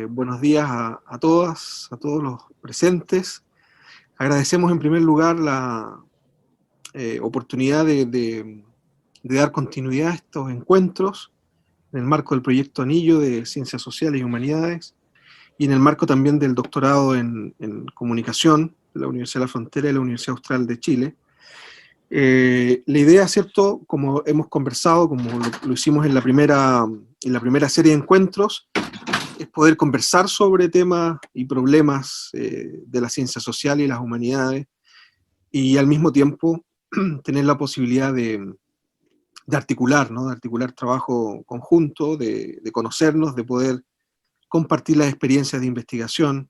Buenos días a todas, a todos los presentes. Agradecemos en primer lugar la oportunidad de dar continuidad a estos encuentros en el marco del proyecto Anillo de Ciencias Sociales y Humanidades y en el marco también del doctorado en Comunicación de la Universidad de la Frontera y la Universidad Austral de Chile. La idea, ¿cierto?, como hemos conversado, como lo hicimos en la primera serie de encuentros, es poder conversar sobre temas y problemas de la ciencia social y las humanidades, y al mismo tiempo tener la posibilidad de articular, ¿no? De articular trabajo conjunto, de conocernos, de poder compartir las experiencias de investigación,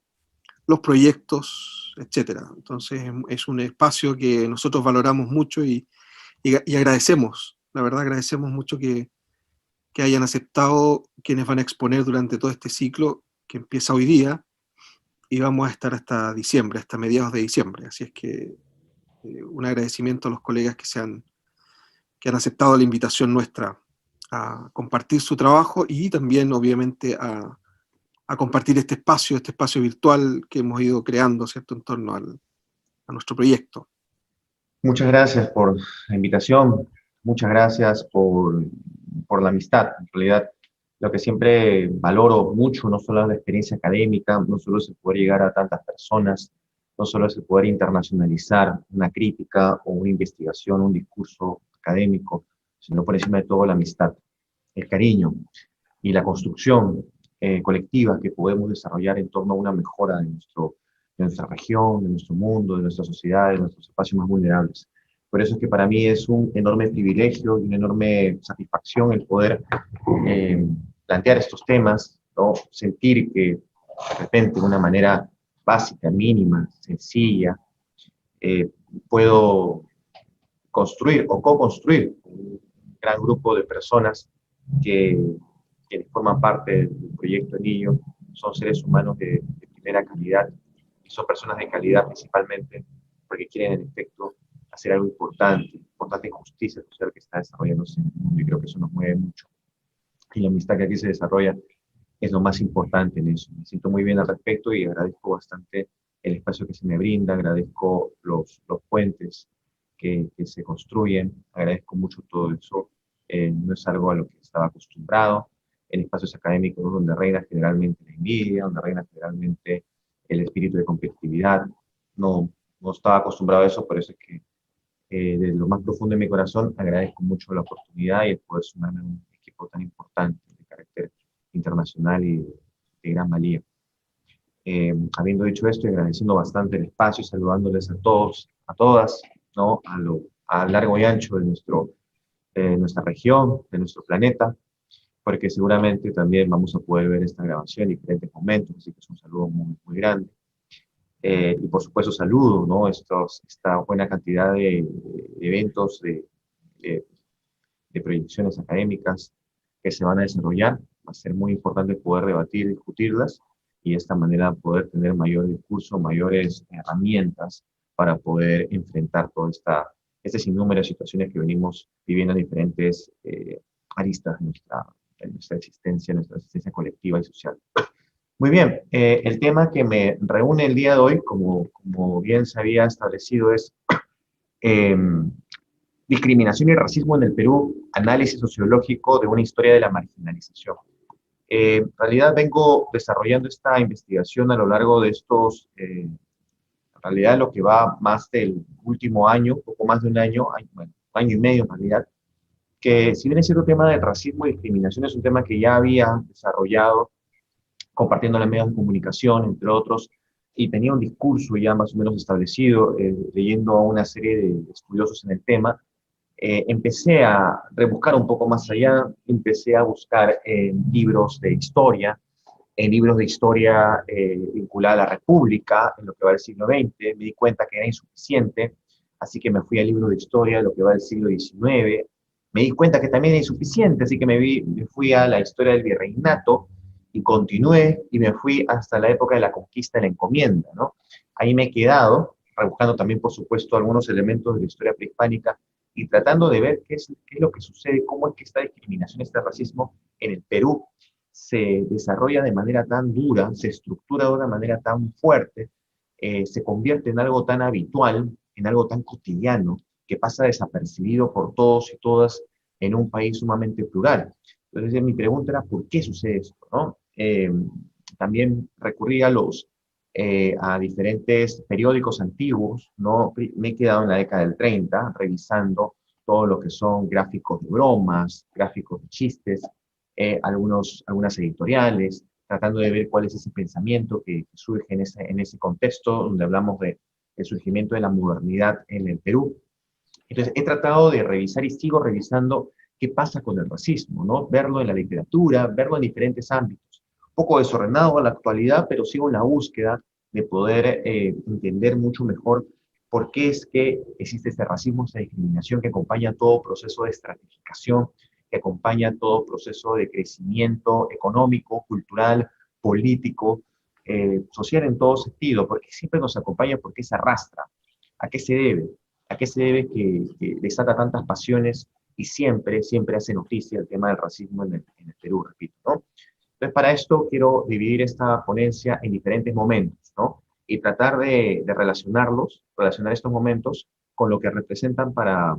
los proyectos, etcétera. Entonces es un espacio que nosotros valoramos mucho y agradecemos, la verdad agradecemos mucho que hayan aceptado quienes van a exponer durante todo este ciclo que empieza hoy día y vamos a estar hasta diciembre, hasta mediados de diciembre. Así es que un agradecimiento a los colegas que han aceptado la invitación nuestra a compartir su trabajo y también, obviamente, a compartir este espacio virtual que hemos ido creando, ¿cierto?, en torno a nuestro proyecto. Muchas gracias por la invitación, muchas gracias por la amistad. En realidad, lo que siempre valoro mucho no solo es la experiencia académica, no solo es el poder llegar a tantas personas, no solo es el poder internacionalizar una crítica o una investigación, un discurso académico, sino por encima de todo la amistad, el cariño y la construcción colectiva que podemos desarrollar en torno a una mejora de nuestra región, de nuestro mundo, de nuestra sociedad, de nuestros espacios más vulnerables. Por eso es que para mí es un enorme privilegio y una enorme satisfacción el poder plantear estos temas, ¿no? Sentir que de repente de una manera básica, mínima, sencilla, puedo construir o co-construir un gran grupo de personas que, que forman parte del proyecto Anillo. Son seres humanos de primera calidad y son personas de calidad principalmente porque quieren en efecto hacer algo importante justicia social que está desarrollándose en el mundo, y creo que eso nos mueve mucho. Y la amistad que aquí se desarrolla es lo más importante en eso. Me siento muy bien al respecto y agradezco bastante el espacio que se me brinda, agradezco los puentes que se construyen, agradezco mucho todo eso. No es algo a lo que estaba acostumbrado. En espacios académicos donde reina generalmente la envidia, donde reina generalmente el espíritu de competitividad. No, no estaba acostumbrado a eso, por eso es que desde lo más profundo de mi corazón agradezco mucho la oportunidad y el poder sumarme a un equipo tan importante de carácter internacional y de gran valía. Habiendo dicho esto y agradeciendo bastante el espacio, saludándoles a todos, a todas, ¿no? A largo y ancho de nuestra región, de nuestro planeta, porque seguramente también vamos a poder ver esta grabación en diferentes momentos, así que es un saludo muy, muy grande. Y por supuesto saludo, ¿no? Esta buena cantidad de eventos, de proyecciones académicas que se van a desarrollar. Va a ser muy importante poder debatir, discutirlas y de esta manera poder tener mayor discurso, mayores herramientas para poder enfrentar todo este sinnúmero de situaciones que venimos viviendo en diferentes aristas de nuestra existencia colectiva y social. Muy bien, el tema que me reúne el día de hoy, como bien se había establecido, es eh, discriminación y racismo en el Perú, análisis sociológico de una historia de la marginalización. En realidad vengo desarrollando esta investigación a lo largo de en realidad lo que va más del último año, poco más de un año, bueno, año y medio en realidad, que si bien es cierto, el tema del racismo y discriminación es un tema que ya había desarrollado compartiendo en medios de comunicación, entre otros, y tenía un discurso ya más o menos establecido, leyendo a una serie de estudiosos en el tema. Empecé a rebuscar un poco más allá, empecé a buscar en libros de historia, vinculada a la República, en lo que va del siglo XX, me di cuenta que era insuficiente, así que me fui al libro de historia de lo que va del siglo XIX, me di cuenta que también era insuficiente, así que me fui a la historia del virreinato, y continué, y me fui hasta la época de la conquista de la encomienda, ¿no? Ahí me he quedado, rebuscando también, por supuesto, algunos elementos de la historia prehispánica, y tratando de ver qué es lo que sucede, cómo es que esta discriminación, este racismo en el Perú se desarrolla de manera tan dura, se estructura de una manera tan fuerte, se convierte en algo tan habitual, en algo tan cotidiano, que pasa desapercibido por todos y todas en un país sumamente plural. Entonces, mi pregunta era, ¿por qué sucede esto? ¿No? También recurrí a diferentes periódicos antiguos, ¿no? Me he quedado en la década del 30 revisando todo lo que son gráficos de bromas, gráficos de chistes, algunas editoriales, tratando de ver cuál es ese pensamiento que surge en ese contexto donde hablamos del surgimiento de la modernidad en el Perú. Entonces, he tratado de revisar y sigo revisando qué pasa con el racismo, ¿no? Verlo en la literatura, verlo en diferentes ámbitos. Un poco desordenado a la actualidad, pero sigo en la búsqueda de poder entender mucho mejor por qué es que existe este racismo, esta discriminación que acompaña todo proceso de estratificación, que acompaña todo proceso de crecimiento económico, cultural, político, social en todo sentido, porque siempre nos acompaña, porque se arrastra. ¿A qué se debe? ¿A qué se debe que desata tantas pasiones y siempre hace noticia el tema del racismo en el Perú, repito, ¿no? Entonces, para esto quiero dividir esta ponencia en diferentes momentos, ¿no? Y tratar de relacionar estos momentos con lo que representan para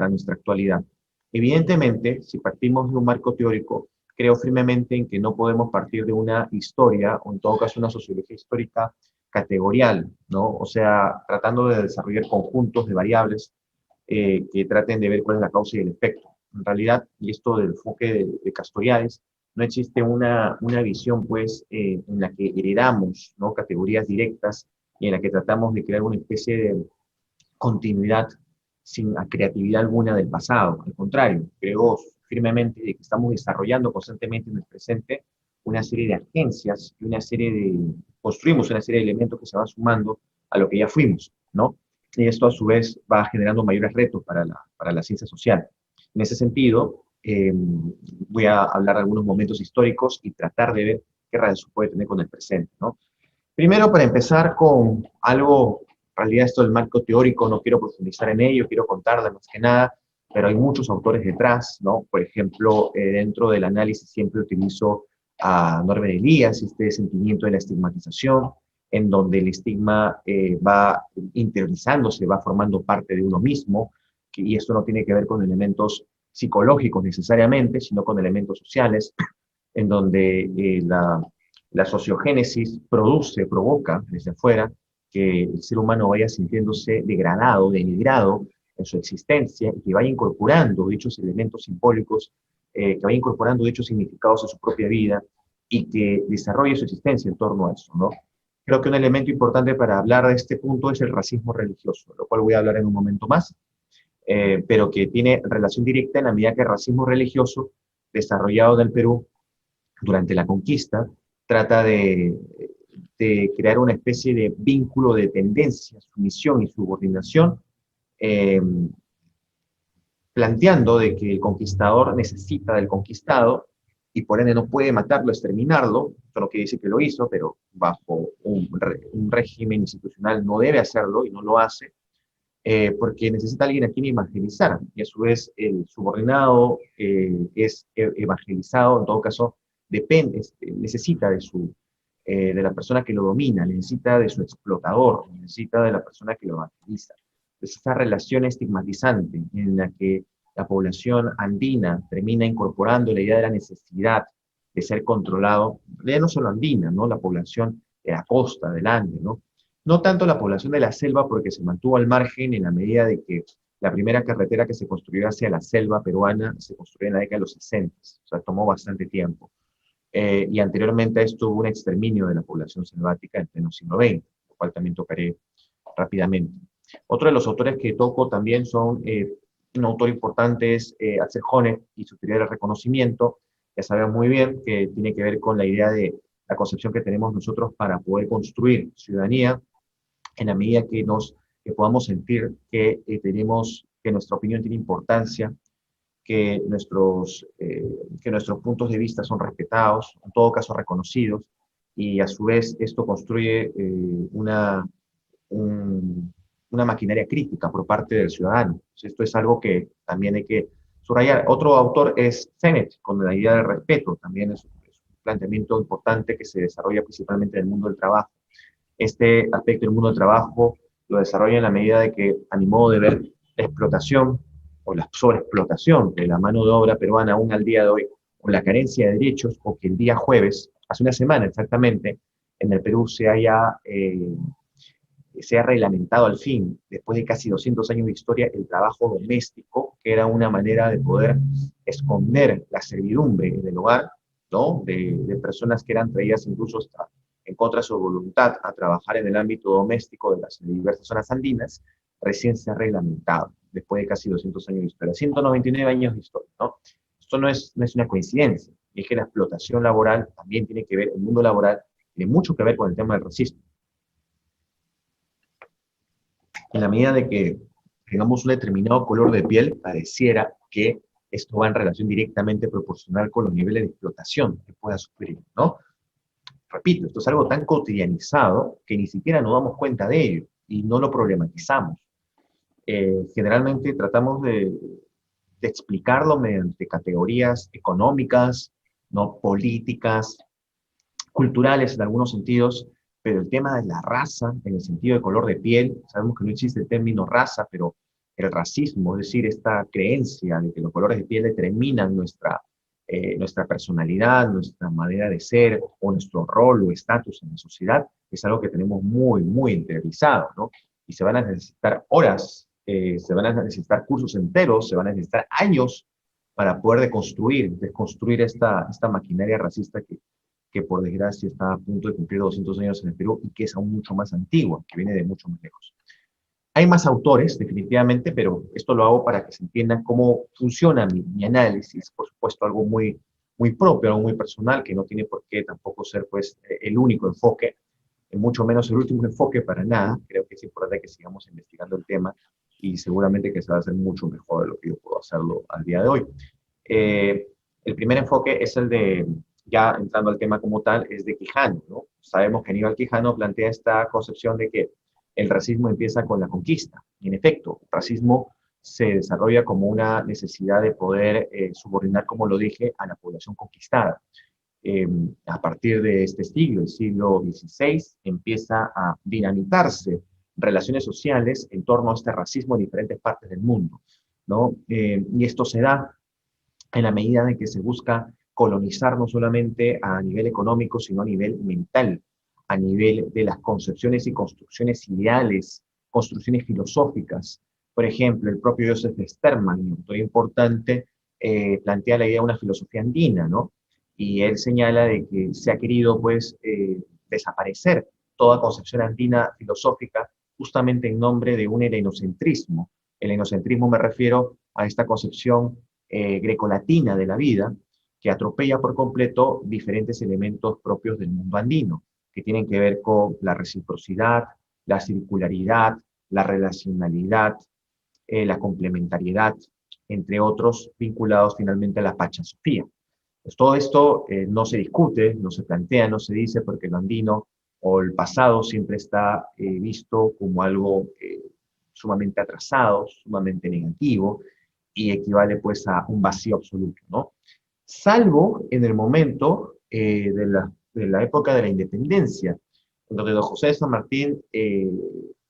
nuestra actualidad. Evidentemente, si partimos de un marco teórico, creo firmemente en que no podemos partir de una historia, o en todo caso una sociología histórica categorial, ¿no? O sea, tratando de desarrollar conjuntos de variables que traten de ver cuál es la causa y el efecto. En realidad, y esto del enfoque de Castoriadis, no existe una visión, pues, en la que heredamos, ¿no? Categorías directas y en la que tratamos de crear una especie de continuidad sin creatividad alguna del pasado. Al contrario, creo firmemente de que estamos desarrollando constantemente en el presente una serie de agencias y construimos una serie de elementos que se van sumando a lo que ya fuimos, ¿no? Y esto a su vez va generando mayores retos para la ciencia social. En ese sentido, voy a hablar de algunos momentos históricos y tratar de ver qué relación puede tener con el presente, ¿no? Primero, para empezar con algo, en realidad esto del marco teórico, no quiero profundizar en ello, quiero contarle más que nada, pero hay muchos autores detrás, ¿no? Por ejemplo, dentro del análisis siempre utilizo a Norbert Elias, este sentimiento de la estigmatización, en donde el estigma va interiorizándose, va formando parte de uno mismo, y esto no tiene que ver con elementos psicológicos necesariamente, sino con elementos sociales, en donde la sociogénesis provoca desde afuera que el ser humano vaya sintiéndose degradado, denigrado en su existencia y que vaya incorporando dichos elementos simbólicos, que vaya incorporando dichos significados en su propia vida y que desarrolle su existencia en torno a eso, ¿no? Creo que un elemento importante para hablar de este punto es el racismo religioso, lo cual voy a hablar en un momento más, pero que tiene relación directa en la medida que el racismo religioso desarrollado en el Perú durante la conquista trata de crear una especie de vínculo de dependencia, sumisión y subordinación, eh, planteando de que el conquistador necesita del conquistado y por ende no puede matarlo, exterminarlo. Esto no quiere decir que lo hizo, pero bajo un régimen institucional no debe hacerlo y no lo hace, porque necesita alguien a quien evangelizar, y a su vez el subordinado es evangelizado, en todo caso, necesita de la persona que lo domina, necesita de su explotador, necesita de la persona que lo evangeliza. Es esta relación estigmatizante en la que la población andina termina incorporando la idea de la necesidad de ser controlado, ya no solo andina, ¿no? La población de la costa, del Ande, ¿no? No tanto la población de la selva, porque se mantuvo al margen en la medida de que la primera carretera que se construyó hacia la selva peruana se construyó en la década de los 60, o sea, tomó bastante tiempo. Y anteriormente a esto hubo un exterminio de la población selvática en pleno siglo XX, lo cual también tocaré rápidamente. Otro de los autores que toco también son, un autor importante es Axel Honneth y su teoría del reconocimiento, ya sabemos muy bien que tiene que ver con la idea de la concepción que tenemos nosotros para poder construir ciudadanía en la medida que podamos sentir que nuestra opinión tiene importancia, que nuestros puntos de vista son respetados, en todo caso reconocidos, y a su vez esto construye un- una maquinaria crítica por parte del ciudadano. Esto es algo que también hay que subrayar. Otro autor es Sennett, con la idea del respeto, también es planteamiento importante que se desarrolla principalmente en el mundo del trabajo. Este aspecto del mundo del trabajo lo desarrolla en la medida de que, a mi modo de ver, la explotación o la sobreexplotación de la mano de obra peruana aún al día de hoy, o la carencia de derechos, o que el día jueves, hace una semana exactamente, en el Perú se ha reglamentado al fin, después de casi 200 años de historia, el trabajo doméstico, que era una manera de poder esconder la servidumbre en el hogar, ¿no? De personas que eran traídas incluso hasta en contra de su voluntad a trabajar en el ámbito doméstico de las diversas zonas andinas, recién se ha reglamentado, después de casi 200 años de historia, 199 años de historia, ¿no? Esto no es una coincidencia, y es que la explotación laboral también tiene que ver, el mundo laboral tiene mucho que ver con el tema del racismo. En la medida de que tengamos un determinado color de piel, pareciera que esto va en relación directamente proporcional con los niveles de explotación que pueda sufrir, ¿no? Repito, esto es algo tan cotidianizado que ni siquiera nos damos cuenta de ello y no lo problematizamos. Generalmente tratamos de explicarlo mediante categorías económicas, no políticas, culturales en algunos sentidos, pero el tema de la raza, en el sentido de color de piel, sabemos que no existe el término raza, pero el racismo, es decir, esta creencia de que los colores de piel determinan nuestra personalidad, nuestra manera de ser, o nuestro rol o estatus en la sociedad, es algo que tenemos muy, muy interiorizado, ¿no? Y se van a necesitar horas, se van a necesitar cursos enteros, se van a necesitar años para poder desconstruir esta maquinaria racista que por desgracia está a punto de cumplir 200 años en el Perú y que es aún mucho más antigua, que viene de mucho más lejos. Hay más autores, definitivamente, pero esto lo hago para que se entienda cómo funciona mi análisis, por supuesto algo muy, muy propio, algo muy personal, que no tiene por qué tampoco ser pues, el único enfoque, mucho menos el último enfoque para nada. Creo que es importante que sigamos investigando el tema y seguramente que se va a hacer mucho mejor de lo que yo puedo hacerlo al día de hoy. El primer enfoque es el de, ya entrando al tema como tal, es de Quijano, ¿no? Sabemos que Aníbal Quijano plantea esta concepción de que el racismo empieza con la conquista. Y en efecto, el racismo se desarrolla como una necesidad de poder subordinar, como lo dije, a la población conquistada. A partir de este siglo, el siglo XVI, empieza a dinamitarse relaciones sociales en torno a este racismo en diferentes partes del mundo, ¿no? Y esto se da en la medida en que se busca colonizar no solamente a nivel económico, sino a nivel mental, a nivel de las concepciones y construcciones ideales, construcciones filosóficas. Por ejemplo, el propio Joseph Sterman, un autor importante, plantea la idea de una filosofía andina, ¿no? Y él señala de que se ha querido, pues, desaparecer toda concepción andina filosófica justamente en nombre de un helenocentrismo. El helenocentrismo me refiero a esta concepción grecolatina de la vida, que atropella por completo diferentes elementos propios del mundo andino, que tienen que ver con la reciprocidad, la circularidad, la relacionalidad, la complementariedad, entre otros, vinculados finalmente a la Pachasofía. Pues todo esto no se discute, no se plantea, no se dice, porque lo andino o el pasado siempre está visto como algo sumamente atrasado, sumamente negativo, y equivale pues a un vacío absoluto, ¿no? Salvo en el momento de la época de la independencia, en donde don José de San Martín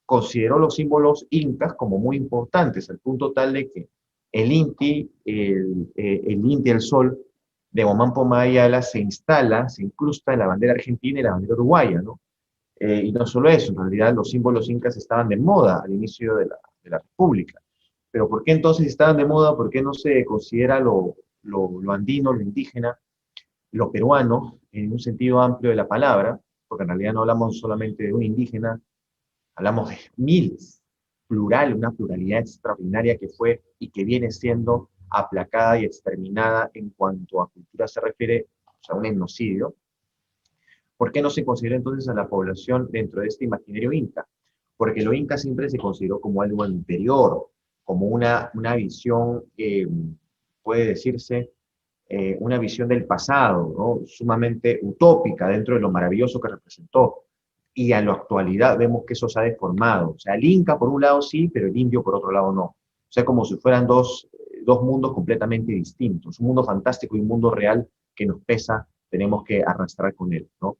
consideró los símbolos incas como muy importantes, al punto tal de que el Inti, el sol de Omán Pomay Ayala se instala, se incrusta en la bandera argentina y la bandera uruguaya, ¿no? Y no solo eso, en realidad los símbolos incas estaban de moda al inicio de la República. Pero ¿por qué entonces estaban de moda? ¿Por qué no se considera lo andino, lo indígena, lo peruano, en un sentido amplio de la palabra? Porque en realidad no hablamos solamente de un indígena, hablamos de miles, plural, una pluralidad extraordinaria que fue y que viene siendo aplacada y exterminada en cuanto a cultura se refiere, o sea, un etnocidio. ¿Por qué no se considera entonces a la población dentro de este imaginario inca? Porque lo inca siempre se consideró como algo anterior, como una visión, puede decirse, una visión del pasado, ¿no? Sumamente utópica dentro de lo maravilloso que representó. Y a la actualidad vemos que eso se ha deformado. O sea, el inca por un lado sí, pero el indio por otro lado no. O sea, como si fueran dos mundos completamente distintos. Un mundo fantástico y un mundo real que nos pesa tenemos que arrastrar con él, ¿no?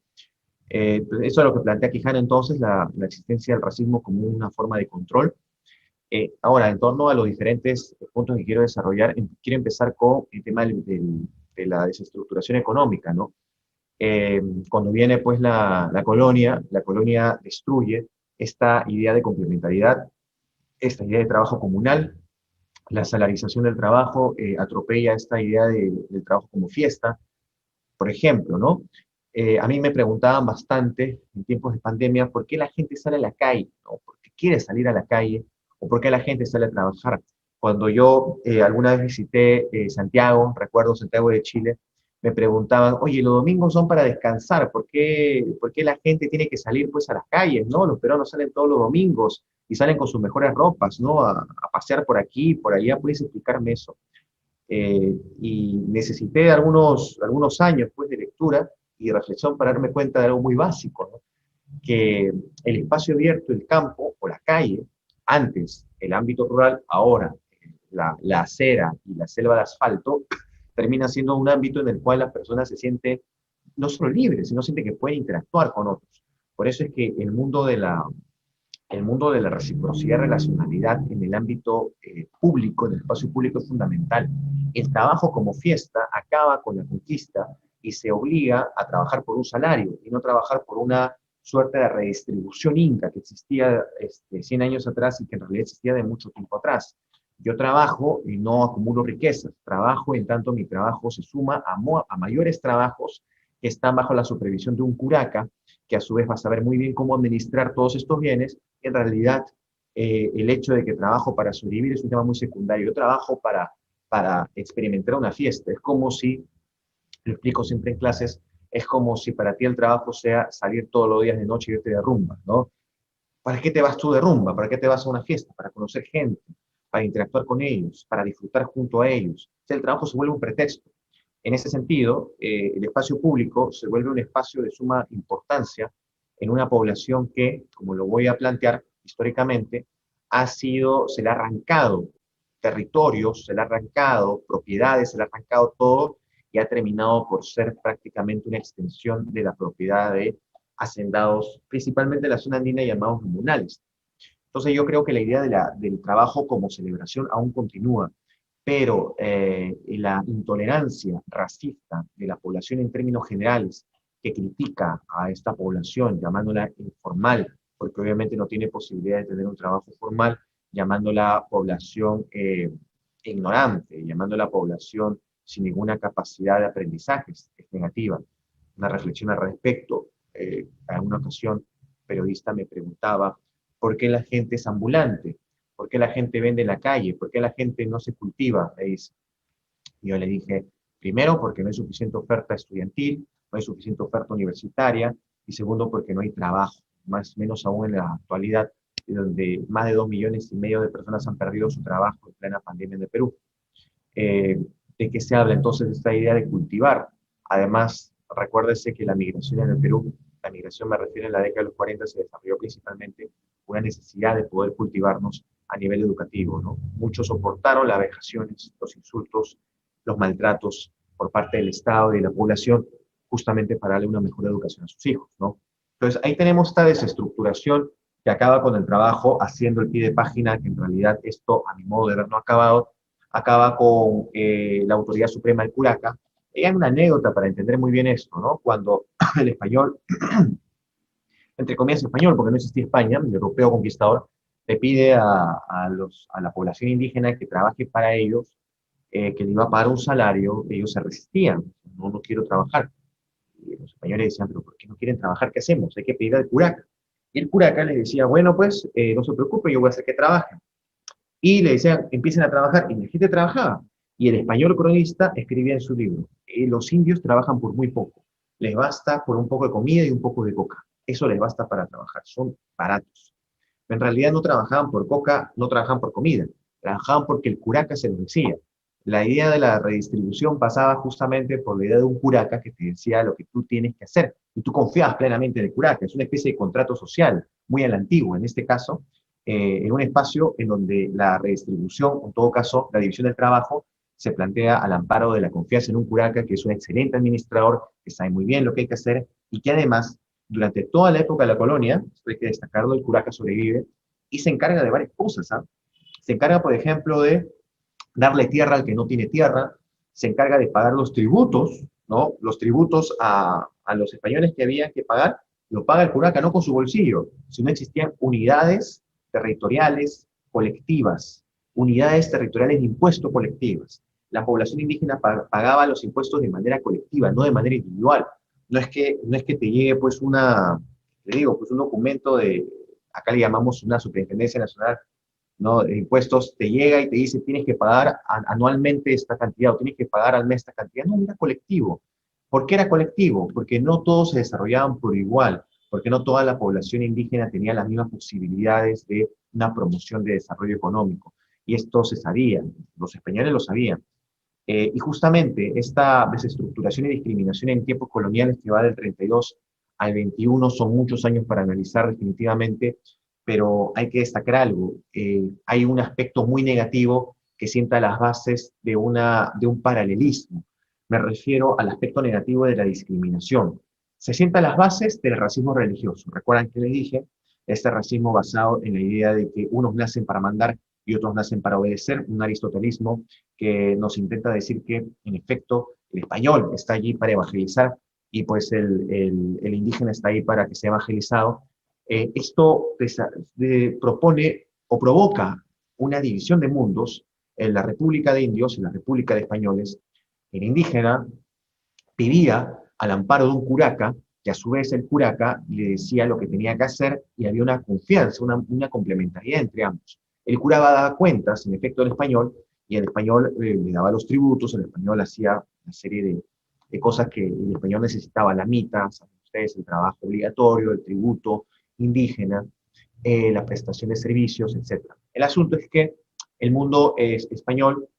Pues eso es lo que plantea Quijano entonces, la existencia del racismo como una forma de control. Ahora, en torno a los diferentes puntos que quiero desarrollar, quiero empezar con el tema de la desestructuración económica, ¿no? Cuando viene pues la colonia destruye esta idea de complementariedad, esta idea de trabajo comunal, la salarización del trabajo atropella esta idea del trabajo como fiesta, por ejemplo, ¿no? A mí me preguntaban bastante en tiempos de pandemia por qué la gente sale a la calle, ¿no? ¿Por qué quiere salir a la calle? ¿O por qué la gente sale a trabajar? Cuando yo alguna vez visité Santiago, recuerdo Santiago de Chile, me preguntaban, oye, los domingos son para descansar, por qué la gente tiene que salir pues a las calles, ¿no? Los peruanos salen todos los domingos y salen con sus mejores ropas, ¿no? A pasear por aquí, por allá, ¿puedes explicarme eso? Y necesité algunos años pues, de lectura y reflexión para darme cuenta de algo muy básico, ¿no? Que el espacio abierto, el campo o la calle, antes el ámbito rural, ahora la acera y la selva de asfalto, termina siendo un ámbito en el cual las personas se sienten no solo libres, sino sienten que pueden interactuar con otros. Por eso es que el mundo de la reciprocidad y relacionalidad en el ámbito público, en el espacio público, es fundamental. El trabajo como fiesta acaba con la conquista y se obliga a trabajar por un salario y no trabajar por una suerte de redistribución inca que existía 100 años atrás y que en realidad existía de mucho tiempo atrás. Yo trabajo y no acumulo riquezas, trabajo en tanto mi trabajo se suma a mayores trabajos que están bajo la supervisión de un curaca, que a su vez va a saber muy bien cómo administrar todos estos bienes. En realidad, el hecho de que trabajo para sobrevivir es un tema muy secundario. Yo trabajo para experimentar una fiesta. Es como si, lo explico siempre en clases, es como si para ti el trabajo sea salir todos los días de noche y irte de rumba, ¿no? ¿Para qué te vas tú de rumba? ¿Para qué te vas a una fiesta? Para conocer gente, para interactuar con ellos, para disfrutar junto a ellos. O sea, el trabajo se vuelve un pretexto. En ese sentido, el espacio público se vuelve un espacio de suma importancia en una población que, como lo voy a plantear históricamente, se le ha arrancado territorios, se le ha arrancado propiedades, se le ha arrancado todo y ha terminado por ser prácticamente una extensión de la propiedad de hacendados, principalmente en la zona andina llamados comunales. Entonces yo creo que la idea del trabajo como celebración aún continúa, pero la intolerancia racista de la población en términos generales, que critica a esta población llamándola informal, porque obviamente no tiene posibilidad de tener un trabajo formal, llamándola población ignorante, llamándola población sin ninguna capacidad de aprendizaje, es negativa. Una reflexión al respecto. En una ocasión, un periodista me preguntaba, ¿por qué la gente es ambulante? ¿Por qué la gente vende en la calle? ¿Por qué la gente no se cultiva? Me dice. Y yo le dije, primero, porque no hay suficiente oferta estudiantil, no hay suficiente oferta universitaria, y segundo, porque no hay trabajo, más menos aún en la actualidad, donde más de 2,5 millones de personas han perdido su trabajo en plena pandemia en el Perú. ¿De qué se habla entonces de esta idea de cultivar? Además, recuérdese que la migración en el Perú, la migración me refiero en la década de los 40, se desarrolló principalmente una necesidad de poder cultivarnos a nivel educativo, ¿no? Muchos soportaron las vejaciones, los insultos, los maltratos por parte del Estado y de la población, justamente para darle una mejor educación a sus hijos, ¿no? Entonces, ahí tenemos esta desestructuración que acaba con el trabajo, haciendo el pie de página, que en realidad esto, a mi modo de ver, no ha acabado, acaba con la Autoridad Suprema del Curaca. Y hay una anécdota para entender muy bien esto, ¿no? Cuando el español, entre comillas español, porque no existía España, el europeo conquistador, le pide a la población indígena que trabaje para ellos, que le iba a pagar un salario, ellos se resistían, no, no quiero trabajar. Y los españoles decían, pero ¿por qué no quieren trabajar? ¿Qué hacemos? Hay que pedir al curaca. Y el curaca les decía, bueno, pues no se preocupe, yo voy a hacer que trabajen. Y le decían, empiecen a trabajar, y la gente trabajaba. Y el español cronista escribía en su libro, los indios trabajan por muy poco, les basta por un poco de comida y un poco de coca, eso les basta para trabajar, son baratos. En realidad no trabajaban por coca, no trabajaban por comida, trabajaban porque el curaca se los decía. La idea de la redistribución pasaba justamente por la idea de un curaca que te decía lo que tú tienes que hacer, y tú confiabas plenamente en el curaca, es una especie de contrato social, muy a la antigua en este caso, en un espacio en donde la redistribución, en todo caso, la división del trabajo, se plantea al amparo de la confianza en un curaca que es un excelente administrador, que sabe muy bien lo que hay que hacer y que además, durante toda la época de la colonia, esto hay que destacarlo, el curaca sobrevive y se encarga de varias cosas, ¿ah? Se encarga, por ejemplo, de darle tierra al que no tiene tierra, se encarga de pagar los tributos, ¿no? Los tributos a los españoles que había que pagar, lo paga el curaca no con su bolsillo, sino existían unidades territoriales colectivas, unidades territoriales de impuesto colectivas. La población indígena pagaba los impuestos de manera colectiva, no de manera individual. No es que te llegue pues te digo, pues un documento de, acá le llamamos una superintendencia nacional, ¿no? De impuestos, te llega y te dice tienes que pagar anualmente esta cantidad o tienes que pagar al mes esta cantidad. No, era colectivo. ¿Por qué era colectivo? Porque no todos se desarrollaban por igual, porque no toda la población indígena tenía las mismas posibilidades de una promoción de desarrollo económico. Y esto se sabía, los españoles lo sabían. Y justamente esta desestructuración y discriminación en tiempos coloniales que va del 32 al 21 son muchos años para analizar definitivamente, pero hay que destacar algo. Hay un aspecto muy negativo que sienta las bases de un paralelismo. Me refiero al aspecto negativo de la discriminación. Se sienta las bases del racismo religioso. ¿Recuerdan que les dije? Este racismo basado en la idea de que unos nacen para mandar y otros nacen para obedecer, un aristotelismo que nos intenta decir que, en efecto, el español está allí para evangelizar y pues el indígena está ahí para que sea evangelizado. Esto propone o provoca una división de mundos en la República de Indios, en la República de Españoles. El indígena vivía al amparo de un curaca, que a su vez el curaca le decía lo que tenía que hacer y había una confianza, una complementariedad entre ambos. El cura daba cuentas, en efecto, al español, y el español le daba los tributos, el español hacía una serie de cosas que el español necesitaba, la mita, saben ustedes, el trabajo obligatorio, el tributo indígena, la prestación de servicios, etc. El asunto es que el mundo español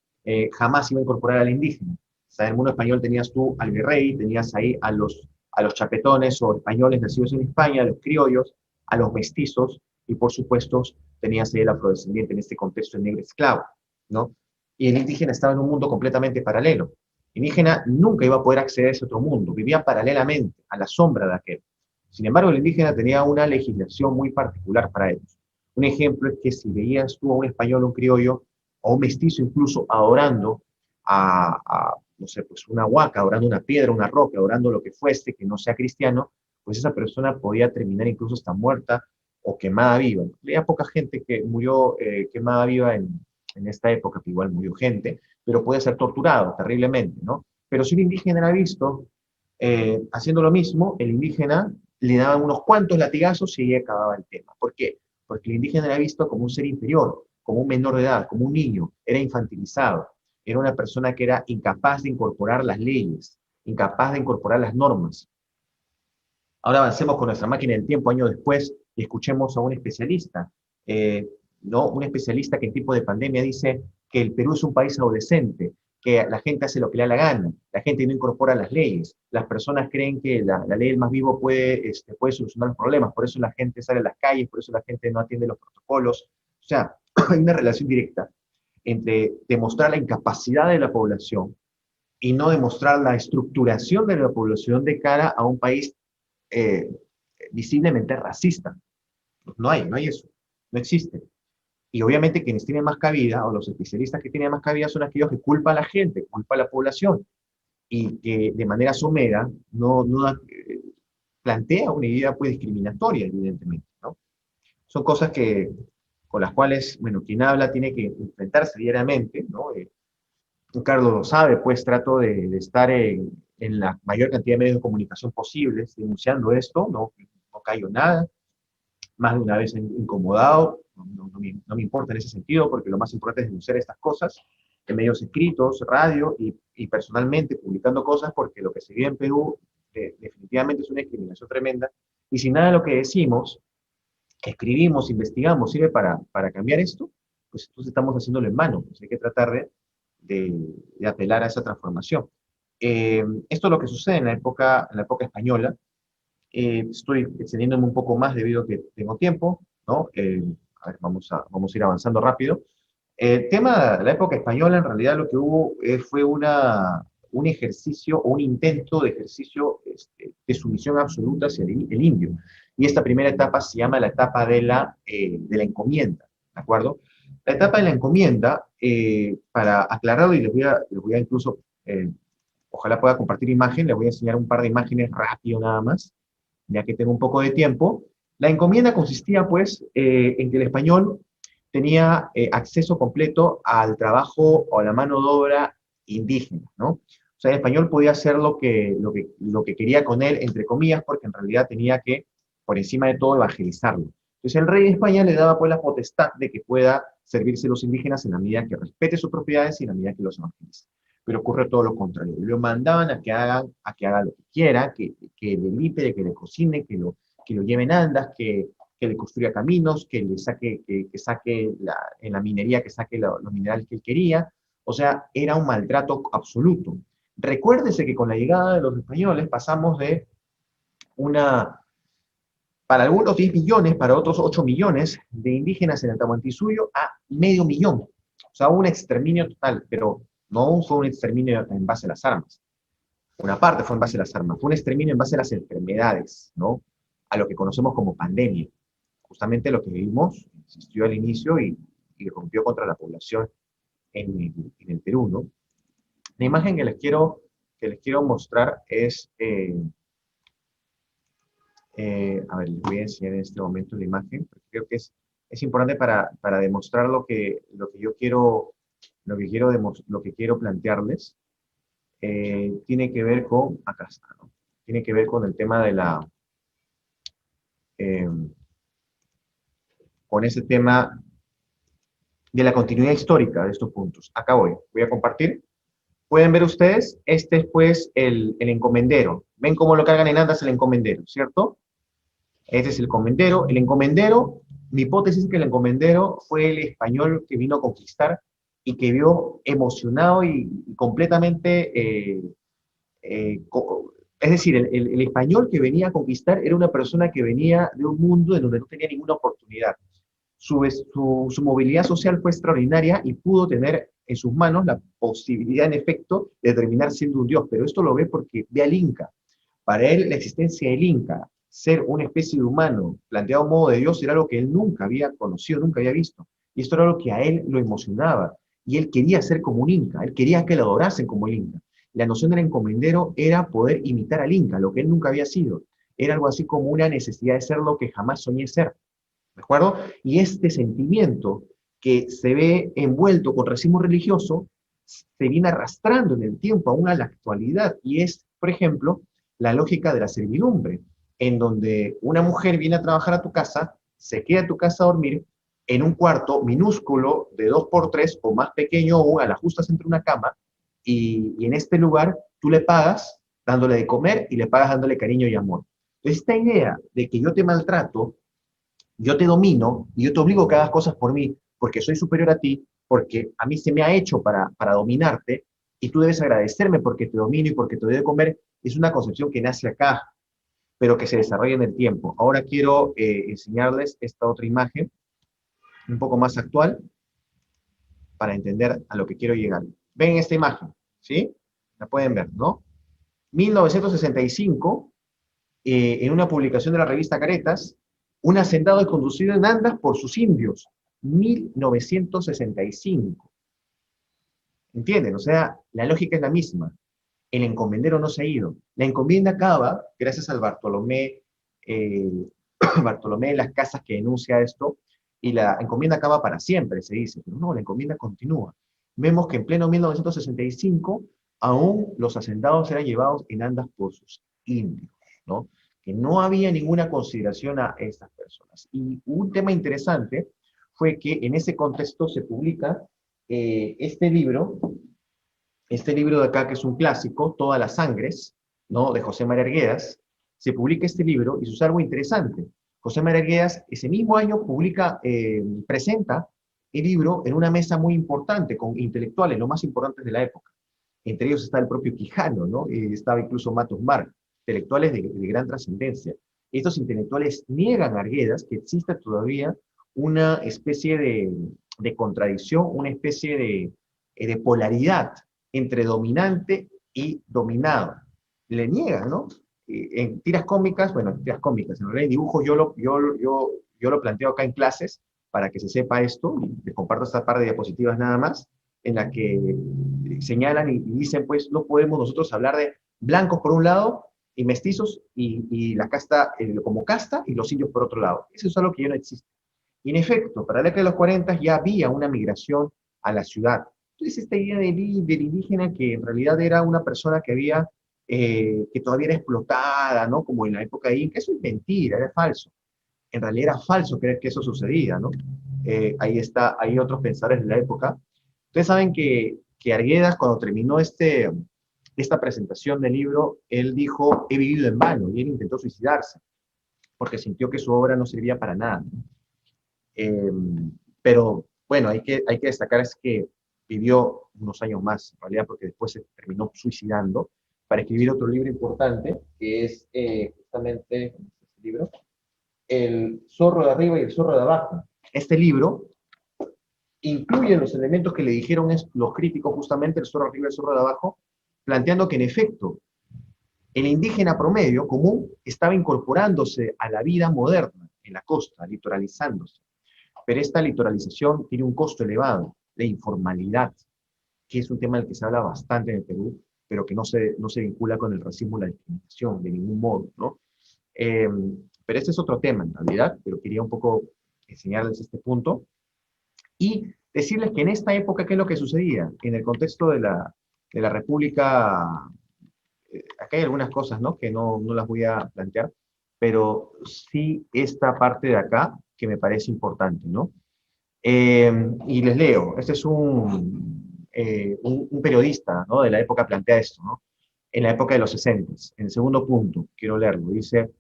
jamás iba a incorporar al indígena. O sea, en el mundo español tenías tú al virrey, tenías ahí a los chapetones o españoles nacidos en España, a los criollos, a los mestizos, y por supuesto tenías ahí el afrodescendiente, en este contexto el negro esclavo, ¿no? Y el indígena estaba en un mundo completamente paralelo. El indígena nunca iba a poder acceder a ese otro mundo, vivía paralelamente, a la sombra de aquel. Sin embargo, el indígena tenía una legislación muy particular para ellos. Un ejemplo es que si veías tú a un español, un criollo, o un mestizo incluso adorando no sé, pues una huaca, adorando una piedra, una roca, adorando lo que fuese, que no sea cristiano, pues esa persona podía terminar incluso hasta muerta o quemada viva. Había poca gente que murió quemada viva en esta época, que igual murió gente, pero puede ser torturado terriblemente, ¿no? Pero si un indígena era visto haciendo lo mismo, el indígena le daban unos cuantos latigazos y ahí acababa el tema. ¿Por qué? Porque el indígena era visto como un ser inferior, como un menor de edad, como un niño, era infantilizado, era una persona que era incapaz de incorporar las leyes, incapaz de incorporar las normas. Ahora avancemos con nuestra máquina del tiempo años después y escuchemos a un especialista, ¿no? Un especialista que en tiempo de pandemia dice que el Perú es un país adolescente, que la gente hace lo que le da la gana, la gente no incorpora las leyes, las personas creen que la ley del más vivo puede solucionar los problemas, por eso la gente sale a las calles, por eso la gente no atiende los protocolos. O sea, hay una relación directa entre demostrar la incapacidad de la población y no demostrar la estructuración de la población de cara a un país eh, visiblemente racista. No hay eso, no existe. Y obviamente quienes tienen más cabida, o los especialistas que tienen más cabida, son aquellos que culpan a la gente, culpan a la población, y que de manera somera no plantea una idea pues discriminatoria, evidentemente, ¿no? Son cosas con las cuales, bueno, quien habla tiene que enfrentarse diariamente, ¿no? Carlos lo sabe, pues trato de estar en la mayor cantidad de medios de comunicación posibles denunciando esto, no callo nada, más de una vez incomodado, no me importa en ese sentido, porque lo más importante es denunciar estas cosas, en medios escritos, radio y personalmente publicando cosas, porque lo que se vive en Perú definitivamente es una discriminación tremenda, y si nada de lo que decimos, escribimos, investigamos, sirve para cambiar esto, pues entonces estamos haciéndolo en mano, pues hay que tratar de apelar a esa transformación. Esto es lo que sucede en la época española. Estoy extendiéndome un poco más debido a que tengo tiempo, ¿no? A ver, vamos a ir avanzando rápido. El tema de la época española, en realidad lo que hubo fue un ejercicio o un intento de ejercicio de sumisión absoluta hacia el indio. Y esta primera etapa se llama la etapa de la encomienda, ¿de acuerdo? La etapa de la encomienda, para aclararlo, y les voy a incluso, ojalá pueda compartir imagen, les voy a enseñar un par de imágenes rápido nada más, ya que tengo un poco de tiempo. La encomienda consistía, pues, en que el español tenía acceso completo al trabajo o a la mano de obra indígena, ¿no? O sea, el español podía hacer lo que quería con él, entre comillas, porque en realidad tenía que, por encima de todo, evangelizarlo. Entonces el rey de España le daba pues la potestad de que pueda servirse a los indígenas en la medida que respete sus propiedades y en la medida que los evangelice. Pero ocurre todo lo contrario. Lo mandaban a que haga lo que quiera, que le limpie, que le cocine, que lo lleve en andas, que le construya caminos, que le saque, que saque en la minería, que saque los minerales que él quería. O sea, era un maltrato absoluto. Recuérdese que con la llegada de los españoles pasamos de una, para algunos 10 millones, para otros 8 millones de indígenas en el Tahuantinsuyo a medio millón. O sea, un exterminio total, pero no fue un exterminio en base a las armas. Una parte fue en base a las armas, fue un exterminio en base a las enfermedades, ¿no? A lo que conocemos como pandemia. Justamente lo que vimos, existió al inicio y rompió contra la población en el Perú, ¿no? La imagen que les quiero mostrar es, a ver, les voy a enseñar en este momento la imagen, porque creo que es importante para demostrar lo que yo quiero, lo que quiero plantearles. Tiene que ver con, acá está, ¿no? Tiene que ver con el tema de eh, con ese tema de la continuidad histórica de estos puntos. Acá voy a compartir. Pueden ver ustedes, este es pues el encomendero. ¿Ven cómo lo cargan en andas el encomendero, cierto? Este es el encomendero. El encomendero, mi hipótesis es que el encomendero fue el español que vino a conquistar y que vio emocionado y completamente, es decir, el español que venía a conquistar era una persona que venía de un mundo en donde no tenía ninguna oportunidad. Su movilidad social fue extraordinaria y pudo tener en sus manos la posibilidad, en efecto, de terminar siendo un dios. Pero esto lo ve porque ve al Inca. Para él, la existencia del Inca, ser una especie de humano planteado a modo de Dios, era algo que él nunca había conocido, nunca había visto. Y esto era lo que a él lo emocionaba. Y él quería ser como un Inca, él quería que lo adorasen como el Inca. La noción del encomendero era poder imitar al Inca, lo que él nunca había sido. Era algo así como una necesidad de ser lo que jamás soñé ser. ¿De acuerdo? Y este sentimiento que se ve envuelto con racismo religioso se viene arrastrando en el tiempo, aún a la actualidad, y es, por ejemplo, la lógica de la servidumbre, en donde una mujer viene a trabajar a tu casa, se queda a tu casa a dormir en un cuarto minúsculo de 2 por 3 o más pequeño, o a la justa entre una cama, y en este lugar tú le pagas dándole de comer y le pagas dándole cariño y amor. Esta idea de que yo te maltrato, yo te domino y yo te obligo a que hagas cosas por mí, porque soy superior a ti, porque a mí se me ha hecho para dominarte, y tú debes agradecerme porque te domino y porque te doy de comer, es una concepción que nace acá, pero que se desarrolla en el tiempo. Ahora quiero enseñarles esta otra imagen, un poco más actual, para entender a lo que quiero llegar. Ven esta imagen, ¿sí? La pueden ver, ¿no? 1965, en una publicación de la revista Caretas, un hacendado es conducido en andas por sus indios. 1965. ¿Entienden? O sea, la lógica es la misma. El encomendero no se ha ido. La encomienda acaba, gracias al eh, Bartolomé de las Casas que denuncia esto, y la encomienda acaba para siempre, se dice. Pero no, la encomienda continúa. Vemos que en pleno 1965, aún los hacendados eran llevados en andas por sus indios, ¿no? Que no había ninguna consideración a estas personas. Y un tema interesante fue que en ese contexto se publica este libro de acá, que es un clásico, Todas las Sangres, ¿no? De José María Arguedas. Se publica este libro y sucede algo interesante. José María Arguedas ese mismo año presenta el libro en una mesa muy importante con intelectuales, los más importantes de la época. Entre ellos está el propio Quijano, ¿no? Estaba incluso Matos Mar, intelectuales de gran trascendencia. Estos intelectuales niegan a Arguedas que exista todavía una especie de contradicción, una especie de polaridad entre dominante y dominado. Le niegan, ¿no? en tiras cómicas, bueno, en tiras cómicas, en realidad en dibujos yo lo planteo acá en clases para que se sepa esto, y les comparto esta par de diapositivas nada más, en la que señalan y dicen, pues, no podemos nosotros hablar de blancos por un lado, y mestizos, y la casta como casta, y los indios por otro lado. Eso es algo que ya no existe. Y en efecto, para la década de los 40 ya había una migración a la ciudad. Entonces, esta idea del indígena que en realidad era una persona que había, que todavía era explotada, ¿no? Como en la época inca, eso es mentira, era falso. En realidad era falso creer que eso sucedía, ¿no? Ahí está, hay otros pensadores de la época. Ustedes saben que Arguedas, cuando terminó esta presentación del libro, él dijo, he vivido en vano, y él intentó suicidarse, porque sintió que su obra no servía para nada. Eh, pero bueno, hay que destacar es que vivió unos años más, en realidad, porque después se terminó suicidando para escribir otro libro importante, que es justamente este libro, El zorro de arriba y el zorro de abajo. Este libro incluye los elementos que le dijeron los críticos, justamente el zorro de arriba y el zorro de abajo, planteando que en efecto el indígena promedio común estaba incorporándose a la vida moderna en la costa, litoralizándose. Pero esta litoralización tiene un costo elevado, la informalidad, que es un tema del que se habla bastante en el Perú, pero que no se vincula con el racismo y la discriminación de ningún modo, ¿no? Eh, pero este es otro tema en realidad, pero quería un poco enseñarles este punto y decirles que en esta época, ¿qué es lo que sucedía? En el contexto de la República, acá hay algunas cosas, ¿no? Que no las voy a plantear, pero sí esta parte de acá que me parece importante, ¿no? Y les leo, este es un periodista, ¿no? De la época plantea esto, ¿no? En la época de los 60. En el segundo punto, quiero leerlo, dice,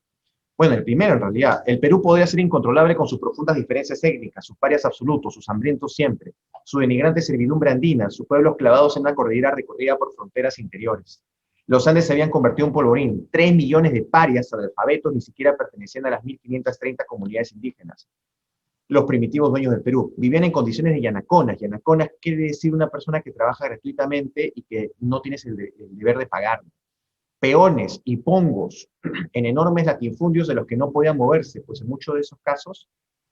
bueno, el primero en realidad, el Perú podría ser incontrolable con sus profundas diferencias étnicas, sus parias absolutos, sus hambrientos siempre, su denigrante servidumbre andina, sus pueblos clavados en una cordillera recorrida por fronteras interiores. Los Andes se habían convertido en polvorín, 3 millones de parias analfabetos ni siquiera pertenecían a las 1530 comunidades indígenas. Los primitivos dueños del Perú vivían en condiciones de yanaconas. Yanaconas quiere decir una persona que trabaja gratuitamente y que no tienes el deber de pagar. Peones y pongos en enormes latifundios de los que no podían moverse, pues en muchos de esos casos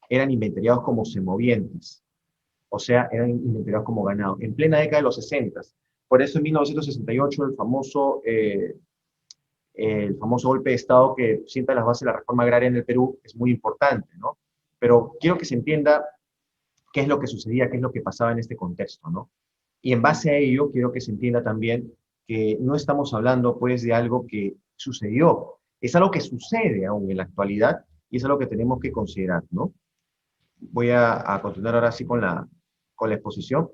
eran inventariados como semovientes, o sea, eran inventariados como ganado, en plena década de los 60. Por eso en 1968 el famoso golpe de Estado que sienta las bases de la reforma agraria en el Perú es muy importante, ¿no? Pero quiero que se entienda qué es lo que sucedía, qué es lo que pasaba en este contexto, ¿no? Y en base a ello, quiero que se entienda también que no estamos hablando, pues, de algo que sucedió, es algo que sucede aún en la actualidad y es algo que tenemos que considerar, ¿no? Voy a continuar ahora sí con la exposición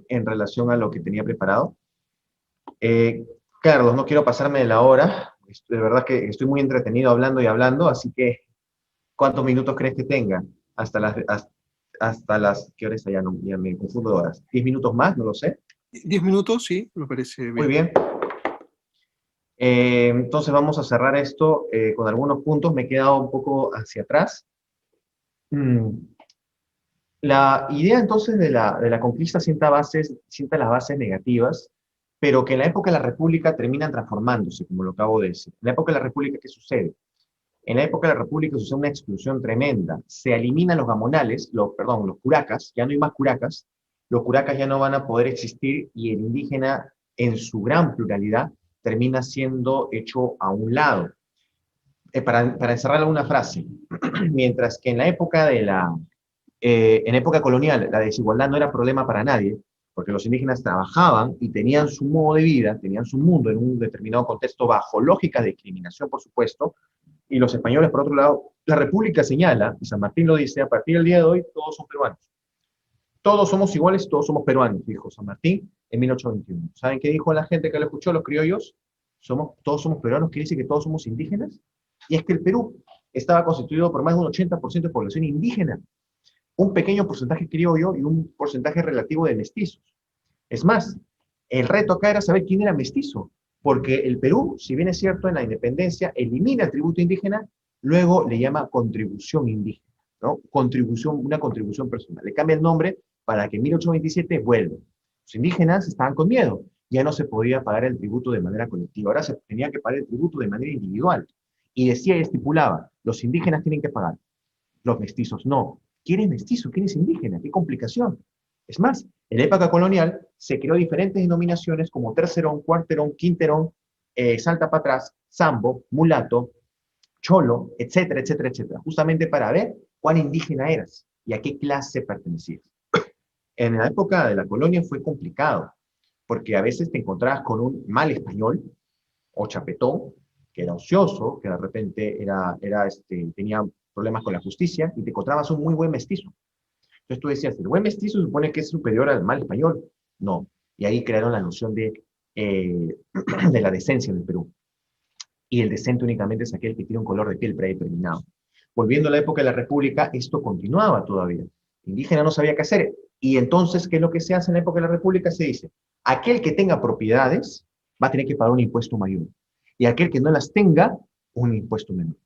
en relación a lo que tenía preparado. Eh, Carlos, no quiero pasarme de la hora, de verdad que estoy muy entretenido hablando y hablando, así que, ¿cuántos minutos crees que tenga? Hasta las, ¿qué hora es allá? No, ya me confundo de horas. ¿10 minutos más? No lo sé. 10 minutos, sí, me parece Muy bien. bien. Entonces vamos a cerrar esto con algunos puntos. Me he quedado un poco hacia atrás. Mm, La idea entonces de la conquista sienta las bases negativas, pero que en la época de la República terminan transformándose, como lo acabo de decir. En la época de la República, ¿qué sucede? En la época de la República sucede una explosión tremenda. Se eliminan los gamonales, perdón, los curacas, ya no hay más curacas, los curacas ya no van a poder existir y el indígena en su gran pluralidad termina siendo hecho a un lado. Para encerrarlo en una frase, mientras que en la época en época colonial la desigualdad no era problema para nadie, porque los indígenas trabajaban y tenían su modo de vida, tenían su mundo en un determinado contexto bajo lógica de discriminación, por supuesto, y los españoles, por otro lado, la República señala, y San Martín lo dice, a partir del día de hoy todos son peruanos. Todos somos iguales, todos somos peruanos, dijo San Martín en 1821. ¿Saben qué dijo la gente que lo escuchó, los criollos? Todos somos peruanos, quiere decir que todos somos indígenas. Y es que el Perú estaba constituido por más de un 80% de población indígena, un pequeño porcentaje criollo y un porcentaje relativo de mestizos. Es más, el reto acá era saber quién era mestizo, porque el Perú, si bien es cierto, en la independencia elimina el tributo indígena, luego le llama contribución indígena, ¿no? Una contribución personal. Le cambia el nombre para que en 1827 vuelva. Los indígenas estaban con miedo, ya no se podía pagar el tributo de manera colectiva, ahora se tenía que pagar el tributo de manera individual. Y decía y estipulaba, los indígenas tienen que pagar, los mestizos no. ¿Quién es mestizo? ¿Quién es indígena? ¡Qué complicación! Es más, en la época colonial se creó diferentes denominaciones como tercerón, cuarterón, quinterón, salta para atrás, sambo, mulato, cholo, etcétera, etcétera, etcétera, justamente para ver cuán indígena eras y a qué clase pertenecías. En la época de la colonia fue complicado, porque a veces te encontrabas con un mal español o chapetón, que era ocioso, que de repente tenía problemas con la justicia, y te encontrabas un muy buen mestizo. Entonces tú decías, el buen mestizo supone que es superior al mal español. No. Y ahí crearon la noción eh, de la decencia en el Perú. Y el decente únicamente es aquel que tiene un color de piel predeterminado. Volviendo a la época de la República, esto continuaba todavía. El indígena no sabía qué hacer. Y entonces, ¿qué es lo que se hace en la época de la República? Se dice, aquel que tenga propiedades va a tener que pagar un impuesto mayor. Y aquel que no las tenga, un impuesto menor.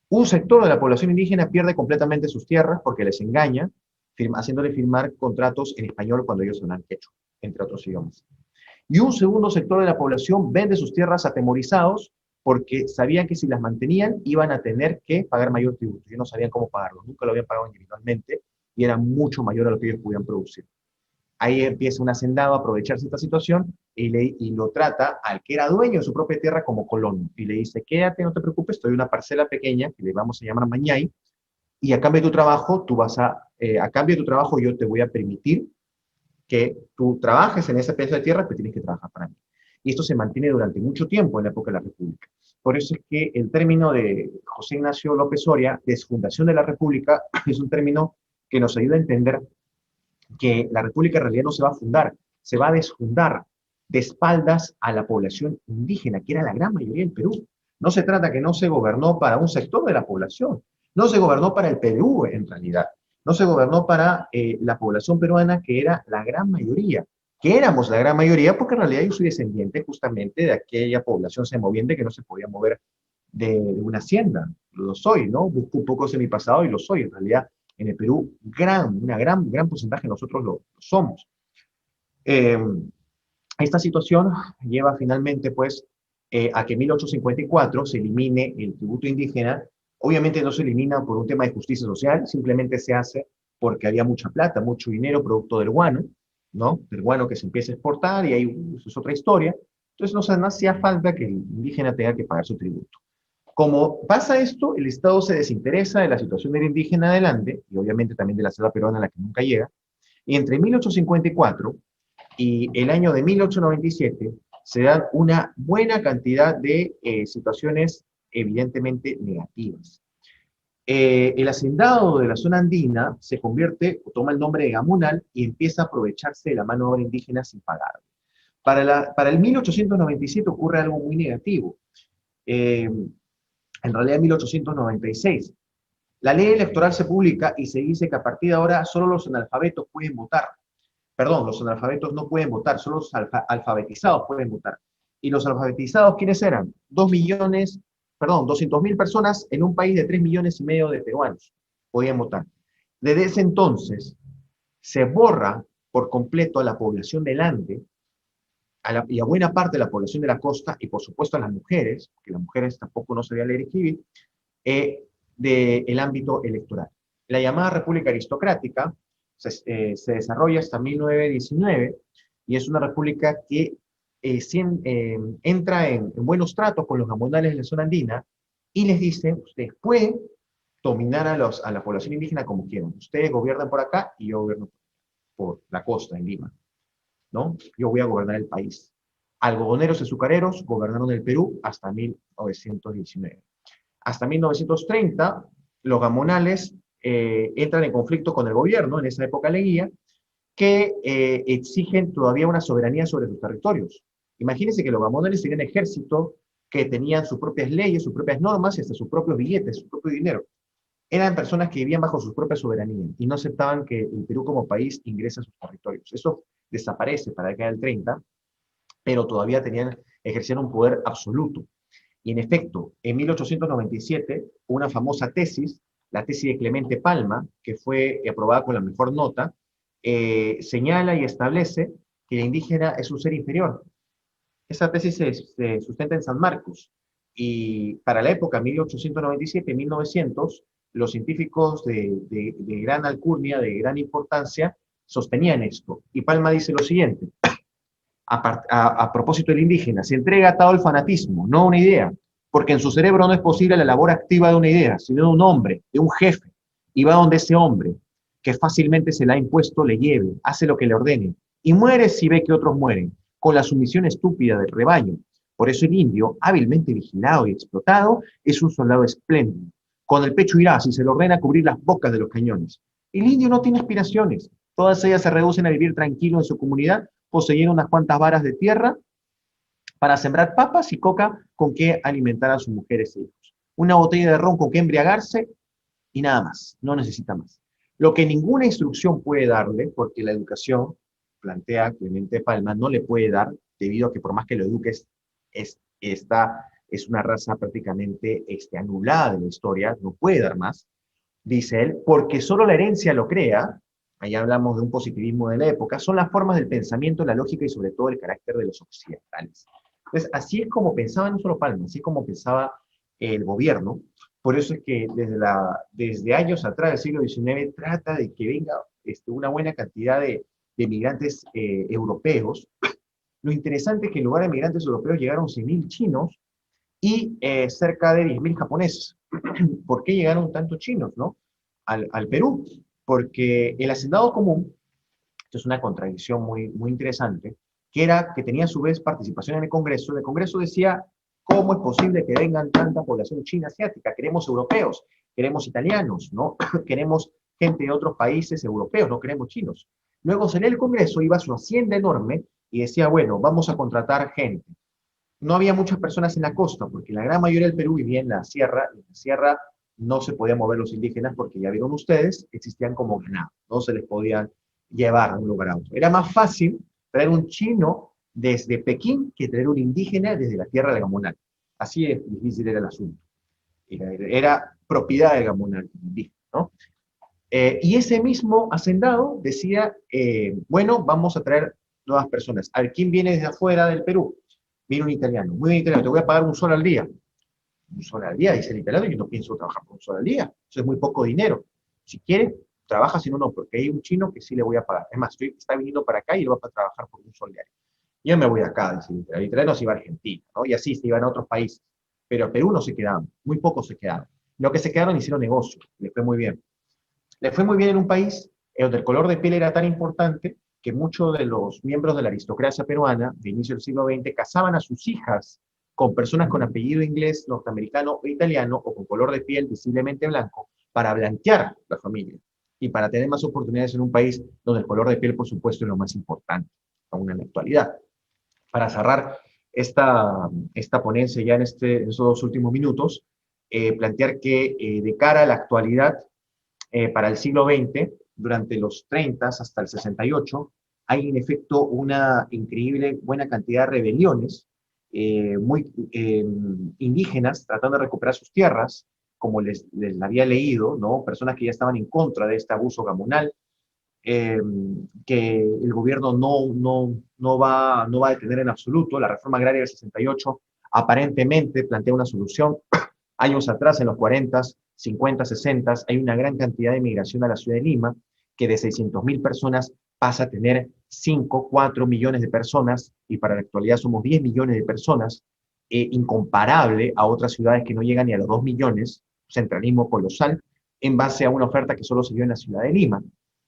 Un sector de la población indígena pierde completamente sus tierras porque les engaña, haciéndole firmar contratos en español cuando ellos hablan quechua, entre otros idiomas. Y un segundo sector de la población vende sus tierras atemorizados porque sabían que si las mantenían iban a tener que pagar mayor tributo. Ellos no sabían cómo pagarlo, nunca lo habían pagado individualmente y era mucho mayor a lo que ellos podían producir. Ahí empieza un hacendado a aprovecharse de esta situación y lo trata al que era dueño de su propia tierra como colono. Y le dice, quédate, no te preocupes, te doy una parcela pequeña que le vamos a llamar Mañay, y a cambio de tu trabajo, a cambio de tu trabajo yo te voy a permitir que tú trabajes en ese pedazo de tierra, pero tienes que trabajar para mí. Y esto se mantiene durante mucho tiempo en la época de la República. Por eso es que el término de José Ignacio López Soria, desfundación de la República, es un término que nos ayuda a entender que la República en realidad no se va a fundar, se va a desfundar de espaldas a la población indígena, que era la gran mayoría en Perú. No se trata que no se gobernó para un sector de la población, no se gobernó para el Perú en realidad, no se gobernó para la población peruana, que era la gran mayoría, que éramos la gran mayoría, porque en realidad yo soy descendiente justamente de aquella población semoviente que no se podía mover de una hacienda. Lo soy, ¿no? Busco un poco de mi pasado y lo soy. En realidad, en el Perú, gran porcentaje de nosotros lo somos. Eh, Esta situación lleva finalmente, pues, a que en 1854 se elimine el tributo indígena. Obviamente no se elimina por un tema de justicia social, simplemente se hace porque había mucha plata, mucho dinero producto del guano, ¿no? Del guano que se empieza a exportar y ahí eso es otra historia. Entonces no hacía falta que el indígena tenga que pagar su tributo. Como pasa esto, el Estado se desinteresa de la situación del indígena adelante, y obviamente también de la selva peruana a la que nunca llega, y entre 1854 y el año de 1897 se dan una buena cantidad de situaciones evidentemente negativas. El hacendado de la zona andina se convierte, o toma el nombre de gamunal, y empieza a aprovecharse de la mano de obra indígena sin pagar. Para el 1897 ocurre algo muy negativo. En realidad en 1896. La ley electoral se publica y se dice que a partir de ahora solo los analfabetos pueden votar. Perdón, los analfabetos no pueden votar, solo los alfabetizados pueden votar. ¿Y los alfabetizados quiénes eran? 200.000 personas en un país de 3,5 millones de peruanos podían votar. Desde ese entonces se borra por completo a la población del Ande y a buena parte de la población de la costa, y por supuesto a las mujeres, que las mujeres tampoco no sabían leer y escribir, del ámbito electoral. La llamada República Aristocrática se desarrolla hasta 1919 y es una república que entra en buenos tratos con los gamonales de la zona andina y les dice, ustedes pueden dominar a la población indígena como quieran. Ustedes gobiernan por acá y yo gobierno por la costa, en Lima, ¿no? Yo voy a gobernar el país. Algodoneros y azucareros gobernaron el Perú hasta 1919. Hasta 1930, los gamonales entran en conflicto con el gobierno, en esa época Leguía, que exigen todavía una soberanía sobre sus territorios. Imagínense que los gamonales tenían ejército que tenían sus propias leyes, sus propias normas y hasta sus propios billetes, su propio dinero. Eran personas que vivían bajo su propia soberanía y no aceptaban que el Perú como país ingrese a sus territorios. Eso desaparece para la década del 30, pero todavía ejercían un poder absoluto. Y en efecto, en 1897, una famosa tesis, la tesis de Clemente Palma, que fue aprobada con la mejor nota, señala y establece que el indígena es un ser inferior. Esa tesis se sustenta en San Marcos. Y para la época, 1897-1900, los científicos de gran alcurnia, de gran importancia, sostenían esto. Y Palma dice lo siguiente, a propósito del indígena, se entrega atado al fanatismo, no a una idea, porque en su cerebro no es posible la labor activa de una idea, sino de un hombre, de un jefe, y va donde ese hombre, que fácilmente se le ha impuesto, le lleve, hace lo que le ordene, y muere si ve que otros mueren, con la sumisión estúpida del rebaño. Por eso el indio, hábilmente vigilado y explotado, es un soldado espléndido. Con el pecho irá si se le ordena cubrir las bocas de los cañones. El indio no tiene aspiraciones, todas ellas se reducen a vivir tranquilo en su comunidad, poseyendo unas cuantas varas de tierra para sembrar papas y coca con que alimentar a sus mujeres e hijos. Una botella de ron con que embriagarse y nada más, no necesita más. Lo que ninguna instrucción puede darle, porque la educación, plantea Clemente Palma, no le puede dar, debido a que por más que lo eduques, es una raza prácticamente anulada de la historia, no puede dar más, dice él, porque solo la herencia lo crea, ahí hablamos de un positivismo de la época, son las formas del pensamiento, la lógica y sobre todo el carácter de los occidentales. Entonces, así es como pensaba no solo Palma, así es como pensaba el gobierno. Por eso es que desde años atrás, del siglo XIX, trata de que venga una buena cantidad de migrantes europeos. Lo interesante es que en lugar de migrantes europeos llegaron 100.000 chinos y cerca de 10.000 japoneses. ¿Por qué llegaron tantos chinos, no? Al Perú. Porque el hacendado común, esto es una contradicción muy, muy interesante, que era que tenía a su vez participación en el Congreso decía, ¿cómo es posible que vengan tanta población china asiática? Queremos europeos, queremos italianos, ¿no? Queremos gente de otros países europeos, no queremos chinos. Luego salía el Congreso, iba a su hacienda enorme y decía, bueno, vamos a contratar gente. No había muchas personas en la costa, porque la gran mayoría del Perú vivía en la sierra, y en la sierra no se podían mover los indígenas porque ya vieron ustedes, existían como ganado, no se les podía llevar a un lugar a otro. Era más fácil traer un chino desde Pekín que traer un indígena desde la tierra de Gamonal. Así de difícil era el asunto. Era propiedad de Gamonal, indígena, ¿no? Y ese mismo hacendado decía, bueno, vamos a traer nuevas personas. A ver, ¿quién viene desde afuera del Perú? Viene un italiano, muy bien italiano, te voy a pagar un sol al día. Un sol al día, dice el italiano, yo no pienso trabajar por un sol al día, eso es muy poco dinero. Si quiere, trabaja, si no, no, porque hay un chino que sí le voy a pagar. Es más, está viniendo para acá y él va a trabajar por un sol diario. Yo me voy acá, dice el italiano, se iba a Argentina, ¿no? Y así se iban a otros países. Pero a Perú no se quedaban, muy pocos se quedaron. Lo que se quedaron hicieron negocio, les fue muy bien. Les fue muy bien en un país donde el color de piel era tan importante que muchos de los miembros de la aristocracia peruana de inicio del siglo XX casaban a sus hijas con personas con apellido inglés, norteamericano o italiano o con color de piel visiblemente blanco para blanquear la familia y para tener más oportunidades en un país donde el color de piel, por supuesto, es lo más importante, aún en la actualidad. Para cerrar esta ponencia ya en estos 2 últimos minutos, plantear que de cara a la actualidad, para el siglo XX, durante los 30 hasta el 68, hay en efecto una increíble buena cantidad de rebeliones muy indígenas tratando de recuperar sus tierras, como les había leído, ¿no? Personas que ya estaban en contra de este abuso gamonal, eh, que el gobierno no va a detener en absoluto. La reforma agraria del 68 aparentemente plantea una solución. Años atrás, en los 40, 50, 60, hay una gran cantidad de migración a la ciudad de Lima, que de 600.000 personas pasa a tener 5, 4 millones de personas, y para la actualidad somos 10 millones de personas, incomparable a otras ciudades que no llegan ni a los 2 millones, centralismo colosal, en base a una oferta que solo se dio en la ciudad de Lima,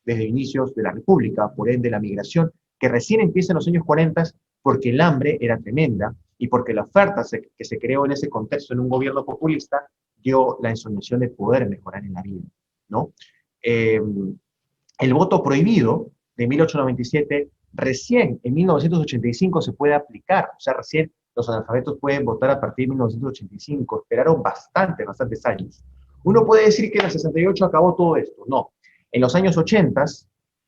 desde inicios de la República, por ende la migración, que recién empieza en los años 40 porque el hambre era tremenda, y porque la oferta que se creó en ese contexto en un gobierno populista dio la ensoñación de poder mejorar en la vida, ¿no? El voto prohibido de 1897 recién en 1985 se puede aplicar, o sea, recién los analfabetos pueden votar a partir de 1985, esperaron bastantes años. Uno puede decir que en el 68 acabó todo esto, no. En los años 80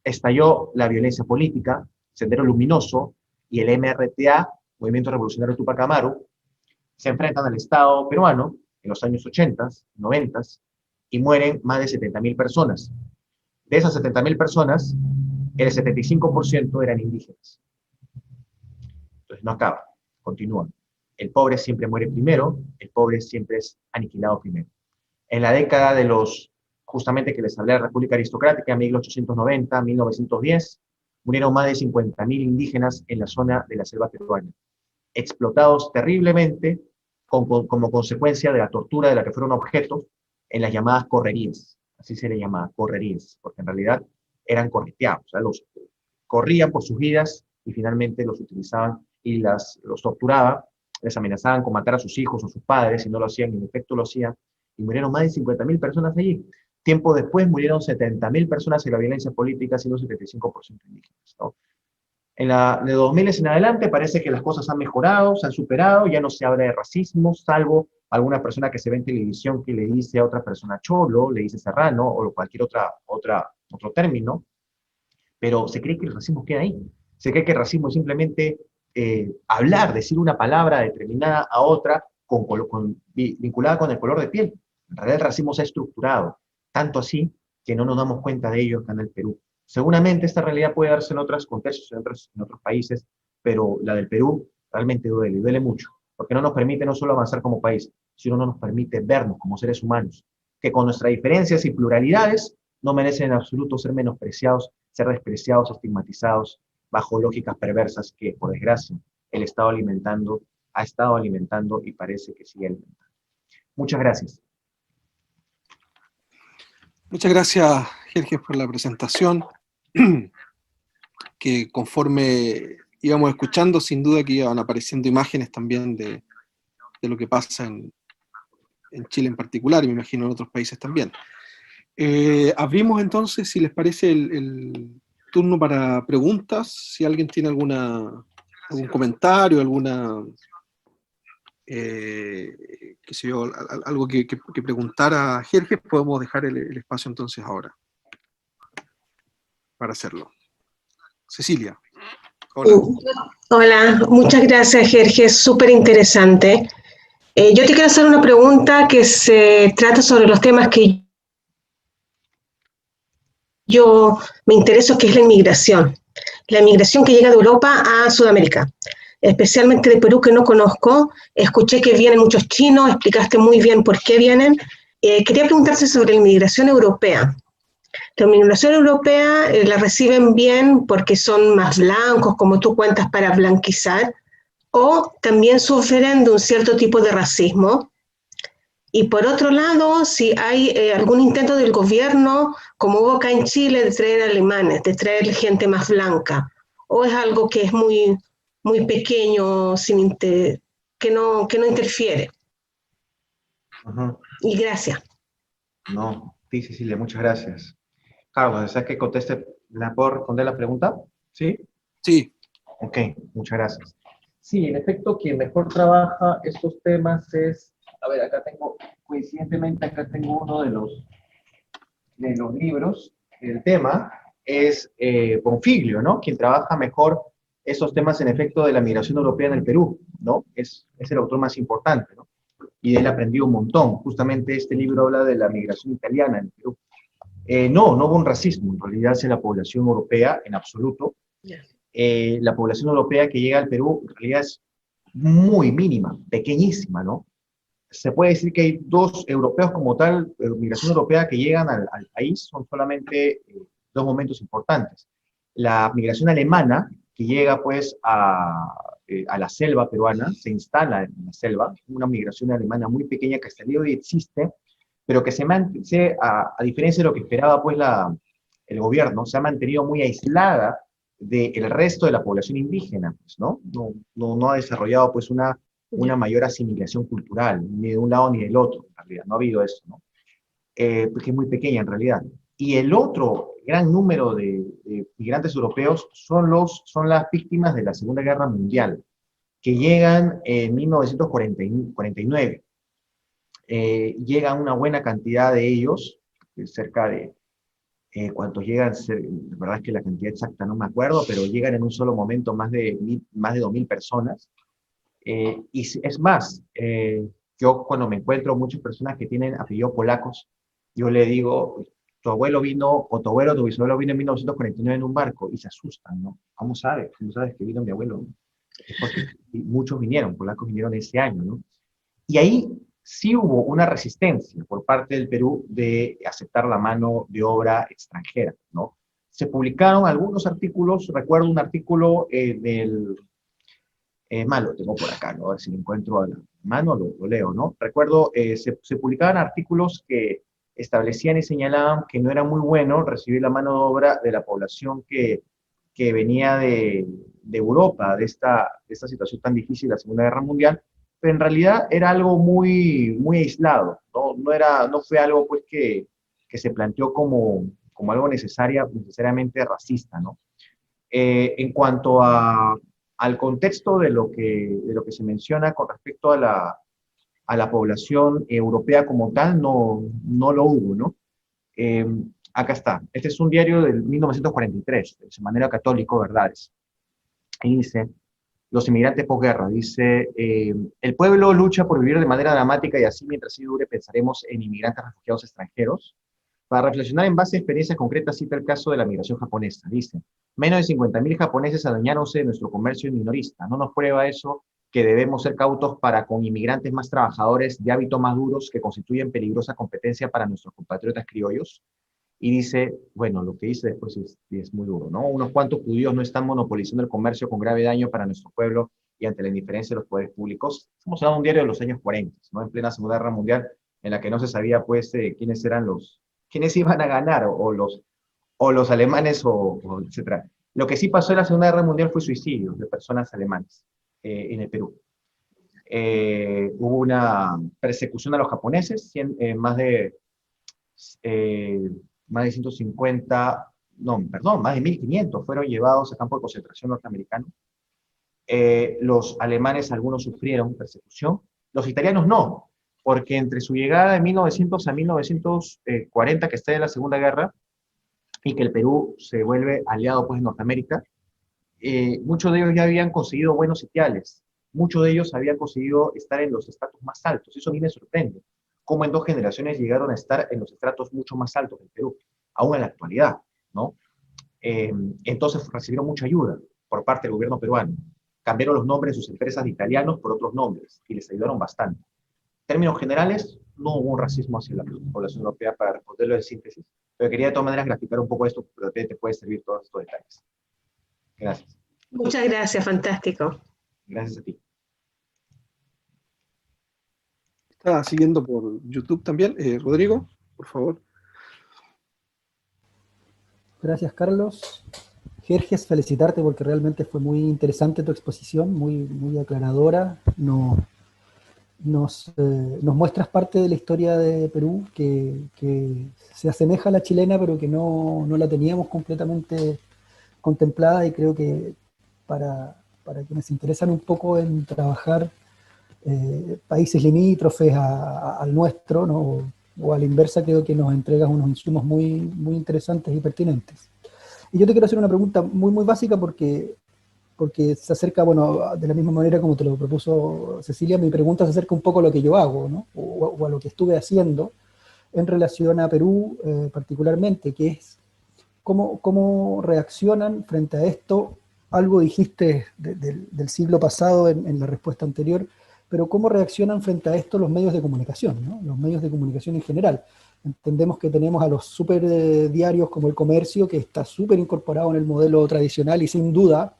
estalló la violencia política, Sendero Luminoso y el MRTA, Movimiento Revolucionario Tupac Amaru, se enfrentan al Estado peruano en los años 80, 90, y mueren más de 70.000 personas. De esas 70.000 personas, el 75% eran indígenas. Entonces no acaba, continúa. El pobre siempre muere primero, el pobre siempre es aniquilado primero. En la década de los, justamente que les hablé de la República Aristocrática, 1890, 1910, murieron más de 50.000 indígenas en la zona de la selva peruana, explotados terriblemente como consecuencia de la tortura de la que fueron objetos en las llamadas correrías. Así se le llamaba, correrías, porque en realidad eran correteados, o sea, los corrían por sus vidas y finalmente los utilizaban y los torturaban, les amenazaban con matar a sus hijos o sus padres si no lo hacían, y en efecto lo hacían, y murieron más de 50.000 personas allí. Tiempo después murieron 70.000 personas en la violencia política, siendo 75% indígenas, ¿no? De 2000 en adelante parece que las cosas han mejorado, se han superado, ya no se habla de racismo, salvo alguna persona que se ve en televisión que le dice a otra persona cholo, le dice serrano o cualquier otro término, pero se cree que el racismo queda ahí. Se cree que el racismo es simplemente hablar, decir una palabra determinada a otra vinculada con el color de piel. En realidad el racismo se ha estructurado, tanto así que no nos damos cuenta de ello acá en el Perú. Seguramente esta realidad puede darse en otros contextos, en otros países, pero la del Perú realmente duele, duele mucho, porque no nos permite no solo avanzar como país, sino no nos permite vernos como seres humanos, que con nuestras diferencias y pluralidades no merecen en absoluto ser menospreciados, ser despreciados, estigmatizados, bajo lógicas perversas que, por desgracia, el Estado ha estado alimentando y parece que sigue alimentando. Muchas gracias. Muchas gracias, Jerjes, por la presentación, que conforme íbamos escuchando, sin duda que iban apareciendo imágenes también de lo que pasa en Chile en particular, y me imagino en otros países también. Abrimos entonces, si les parece, el turno para preguntas, si alguien tiene algún comentario, qué sé yo, algo que preguntar a Jerjes, podemos dejar el espacio entonces ahora para hacerlo. Cecilia. Hola. Hola, muchas gracias, Jerjes, súper interesante. Yo te quiero hacer una pregunta que se trata sobre los temas que yo me intereso, que es la inmigración. La inmigración que llega de Europa a Sudamérica, especialmente de Perú, que no conozco. Escuché que vienen muchos chinos, explicaste muy bien por qué vienen. Quería preguntarte sobre la inmigración europea. La inmigración europea la reciben bien porque son más blancos, como tú cuentas, para blanquizar, o también sufren de un cierto tipo de racismo. Y por otro lado, si hay algún intento del gobierno, como hubo acá en Chile, de traer alemanes, de traer gente más blanca, o es algo que es muy, muy pequeño, que no interfiere. Y gracias. No, sí, Cecilia, muchas gracias. Carlos, ¿deseas que conteste? ¿La puedo responder la pregunta? ¿Sí? Sí. Ok, muchas gracias. Sí, en efecto, quien mejor trabaja estos temas es, a ver, coincidentemente, acá tengo uno de los libros. El tema es Bonfiglio, ¿no? Quien trabaja mejor esos temas, en efecto, de la migración europea en el Perú, ¿no? Es el autor más importante, ¿no? Y de él aprendí un montón. Justamente este libro habla de la migración italiana en el Perú. No hubo un racismo, en realidad es en la población europea, en absoluto. La población europea que llega al Perú, en realidad es muy mínima, pequeñísima, ¿no? Se puede decir que hay dos europeos como tal, migración europea, que llegan al país, son solamente dos momentos importantes. La migración alemana, que llega pues a la selva peruana, se instala en la selva, una migración alemana muy pequeña que hasta el día de hoy existe, pero que a diferencia de lo que esperaba pues el gobierno, se ha mantenido muy aislada del resto de la población indígena, pues, ¿no? No ha desarrollado pues una mayor asimilación cultural, ni de un lado ni del otro, en realidad, no ha habido eso, ¿no? Porque es muy pequeña en realidad. Y el otro gran número de migrantes europeos son las víctimas de la Segunda Guerra Mundial, que llegan en 1949. Llegan una buena cantidad de ellos, cerca de cuántos llegan, la verdad es que la cantidad exacta no me acuerdo, pero llegan en un solo momento más de 2.000 personas. Y es más, yo cuando me encuentro muchas personas que tienen apellidos polacos, yo le digo, tu abuelo vino, o tu abuelo, tu bisabuelo vino en 1949 en un barco, y se asustan, ¿no? ¿Cómo sabes? ¿Cómo sabes que vino mi abuelo? porque muchos vinieron, polacos vinieron ese año, ¿no? Y ahí sí hubo una resistencia por parte del Perú de aceptar la mano de obra extranjera, ¿no? Se publicaron algunos artículos, recuerdo un artículo más lo tengo por acá, ¿no? A ver si lo encuentro a la mano, lo leo, ¿no? Recuerdo, se publicaban artículos que establecían y señalaban que no era muy bueno recibir la mano de obra de la población que venía de Europa, de esta situación tan difícil de la Segunda Guerra Mundial, pero en realidad era algo muy aislado, ¿no? No fue algo pues que se planteó como algo necesariamente racista, ¿no? En cuanto al contexto de lo que se menciona con respecto a la población europea como tal, no lo hubo, ¿no? Eh, Acá está. Este es un diario del 1943, del Semanario Católico Verdades. Y dice, los inmigrantes posguerra, dice, el pueblo lucha por vivir de manera dramática y así mientras sí dure pensaremos en inmigrantes refugiados extranjeros. Para reflexionar en base a experiencias concretas, cita el caso de la migración japonesa. Dice, menos de 50.000 japoneses adueñáronse de nuestro comercio minorista. ¿No nos prueba eso que debemos ser cautos para con inmigrantes más trabajadores de hábitos más duros que constituyen peligrosa competencia para nuestros compatriotas criollos? Y dice, bueno, lo que dice después es muy duro, ¿no? Unos cuantos judíos no están monopolizando el comercio con grave daño para nuestro pueblo y ante la indiferencia de los poderes públicos. Estamos hablando de un diario de los años 40, ¿no? En plena Segunda Guerra Mundial, en la que no se sabía, pues, quiénes iban a ganar, o los alemanes, o etcétera. Lo que sí pasó en la Segunda Guerra Mundial fue suicidios de personas alemanas en el Perú. Hubo una persecución a los japoneses, eh, más de 150, no, perdón, más de 1.500 fueron llevados a campo de concentración norteamericano. Los alemanes, algunos sufrieron persecución, los italianos no, porque entre su llegada de 1900 a 1940, que está en la Segunda Guerra, y que el Perú se vuelve aliado pues, de Norteamérica, muchos de ellos ya habían conseguido buenos sitiales, muchos de ellos habían conseguido estar en los estratos más altos. Eso a mí me sorprende, cómo en 2 generaciones llegaron a estar en los estratos mucho más altos del Perú, aún en la actualidad, ¿no? Entonces recibieron mucha ayuda por parte del gobierno peruano. Cambiaron los nombres de sus empresas de italianos por otros nombres y les ayudaron bastante. En términos generales, no hubo un racismo hacia la población europea para responderlo en síntesis, pero quería de todas maneras graficar un poco esto, pero te puede servir todos estos detalles. Gracias. Muchas gracias, fantástico. Gracias a ti. Está siguiendo por YouTube también. Rodrigo, por favor. Gracias, Carlos. Jerjes, felicitarte porque realmente fue muy interesante tu exposición, muy aclaradora. Nos muestras parte de la historia de Perú que se asemeja a la chilena, pero que no la teníamos completamente contemplada, y creo que para quienes se interesan un poco en trabajar países limítrofes al nuestro, ¿no? O a la inversa, creo que nos entregas unos insumos muy interesantes y pertinentes. Y yo te quiero hacer una pregunta muy básica porque se acerca, bueno, de la misma manera como te lo propuso Cecilia, mi pregunta se acerca un poco a lo que yo hago, ¿no? O a lo que estuve haciendo en relación a Perú particularmente, que es cómo reaccionan frente a esto. Algo dijiste del siglo pasado en la respuesta anterior, pero cómo reaccionan frente a esto los medios de comunicación, ¿no? Los medios de comunicación en general. Entendemos que tenemos a los super diarios como El Comercio, que está súper incorporado en el modelo tradicional y sin duda,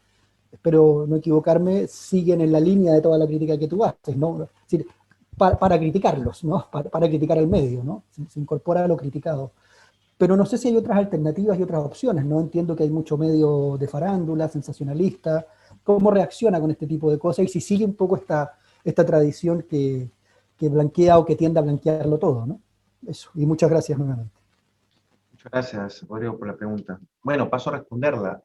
espero no equivocarme, siguen en la línea de toda la crítica que tú haces, ¿no? Es decir, para criticarlos, ¿no? Para criticar al medio, ¿no? Se incorpora a lo criticado. Pero no sé si hay otras alternativas y otras opciones, ¿no? Entiendo que hay mucho medio de farándula, sensacionalista. ¿Cómo reacciona con este tipo de cosas? Y si sigue un poco esta tradición que blanquea o que tiende a blanquearlo todo, ¿no? Eso, y muchas gracias nuevamente. Muchas gracias, Rodrigo, por la pregunta. Bueno, paso a responderla.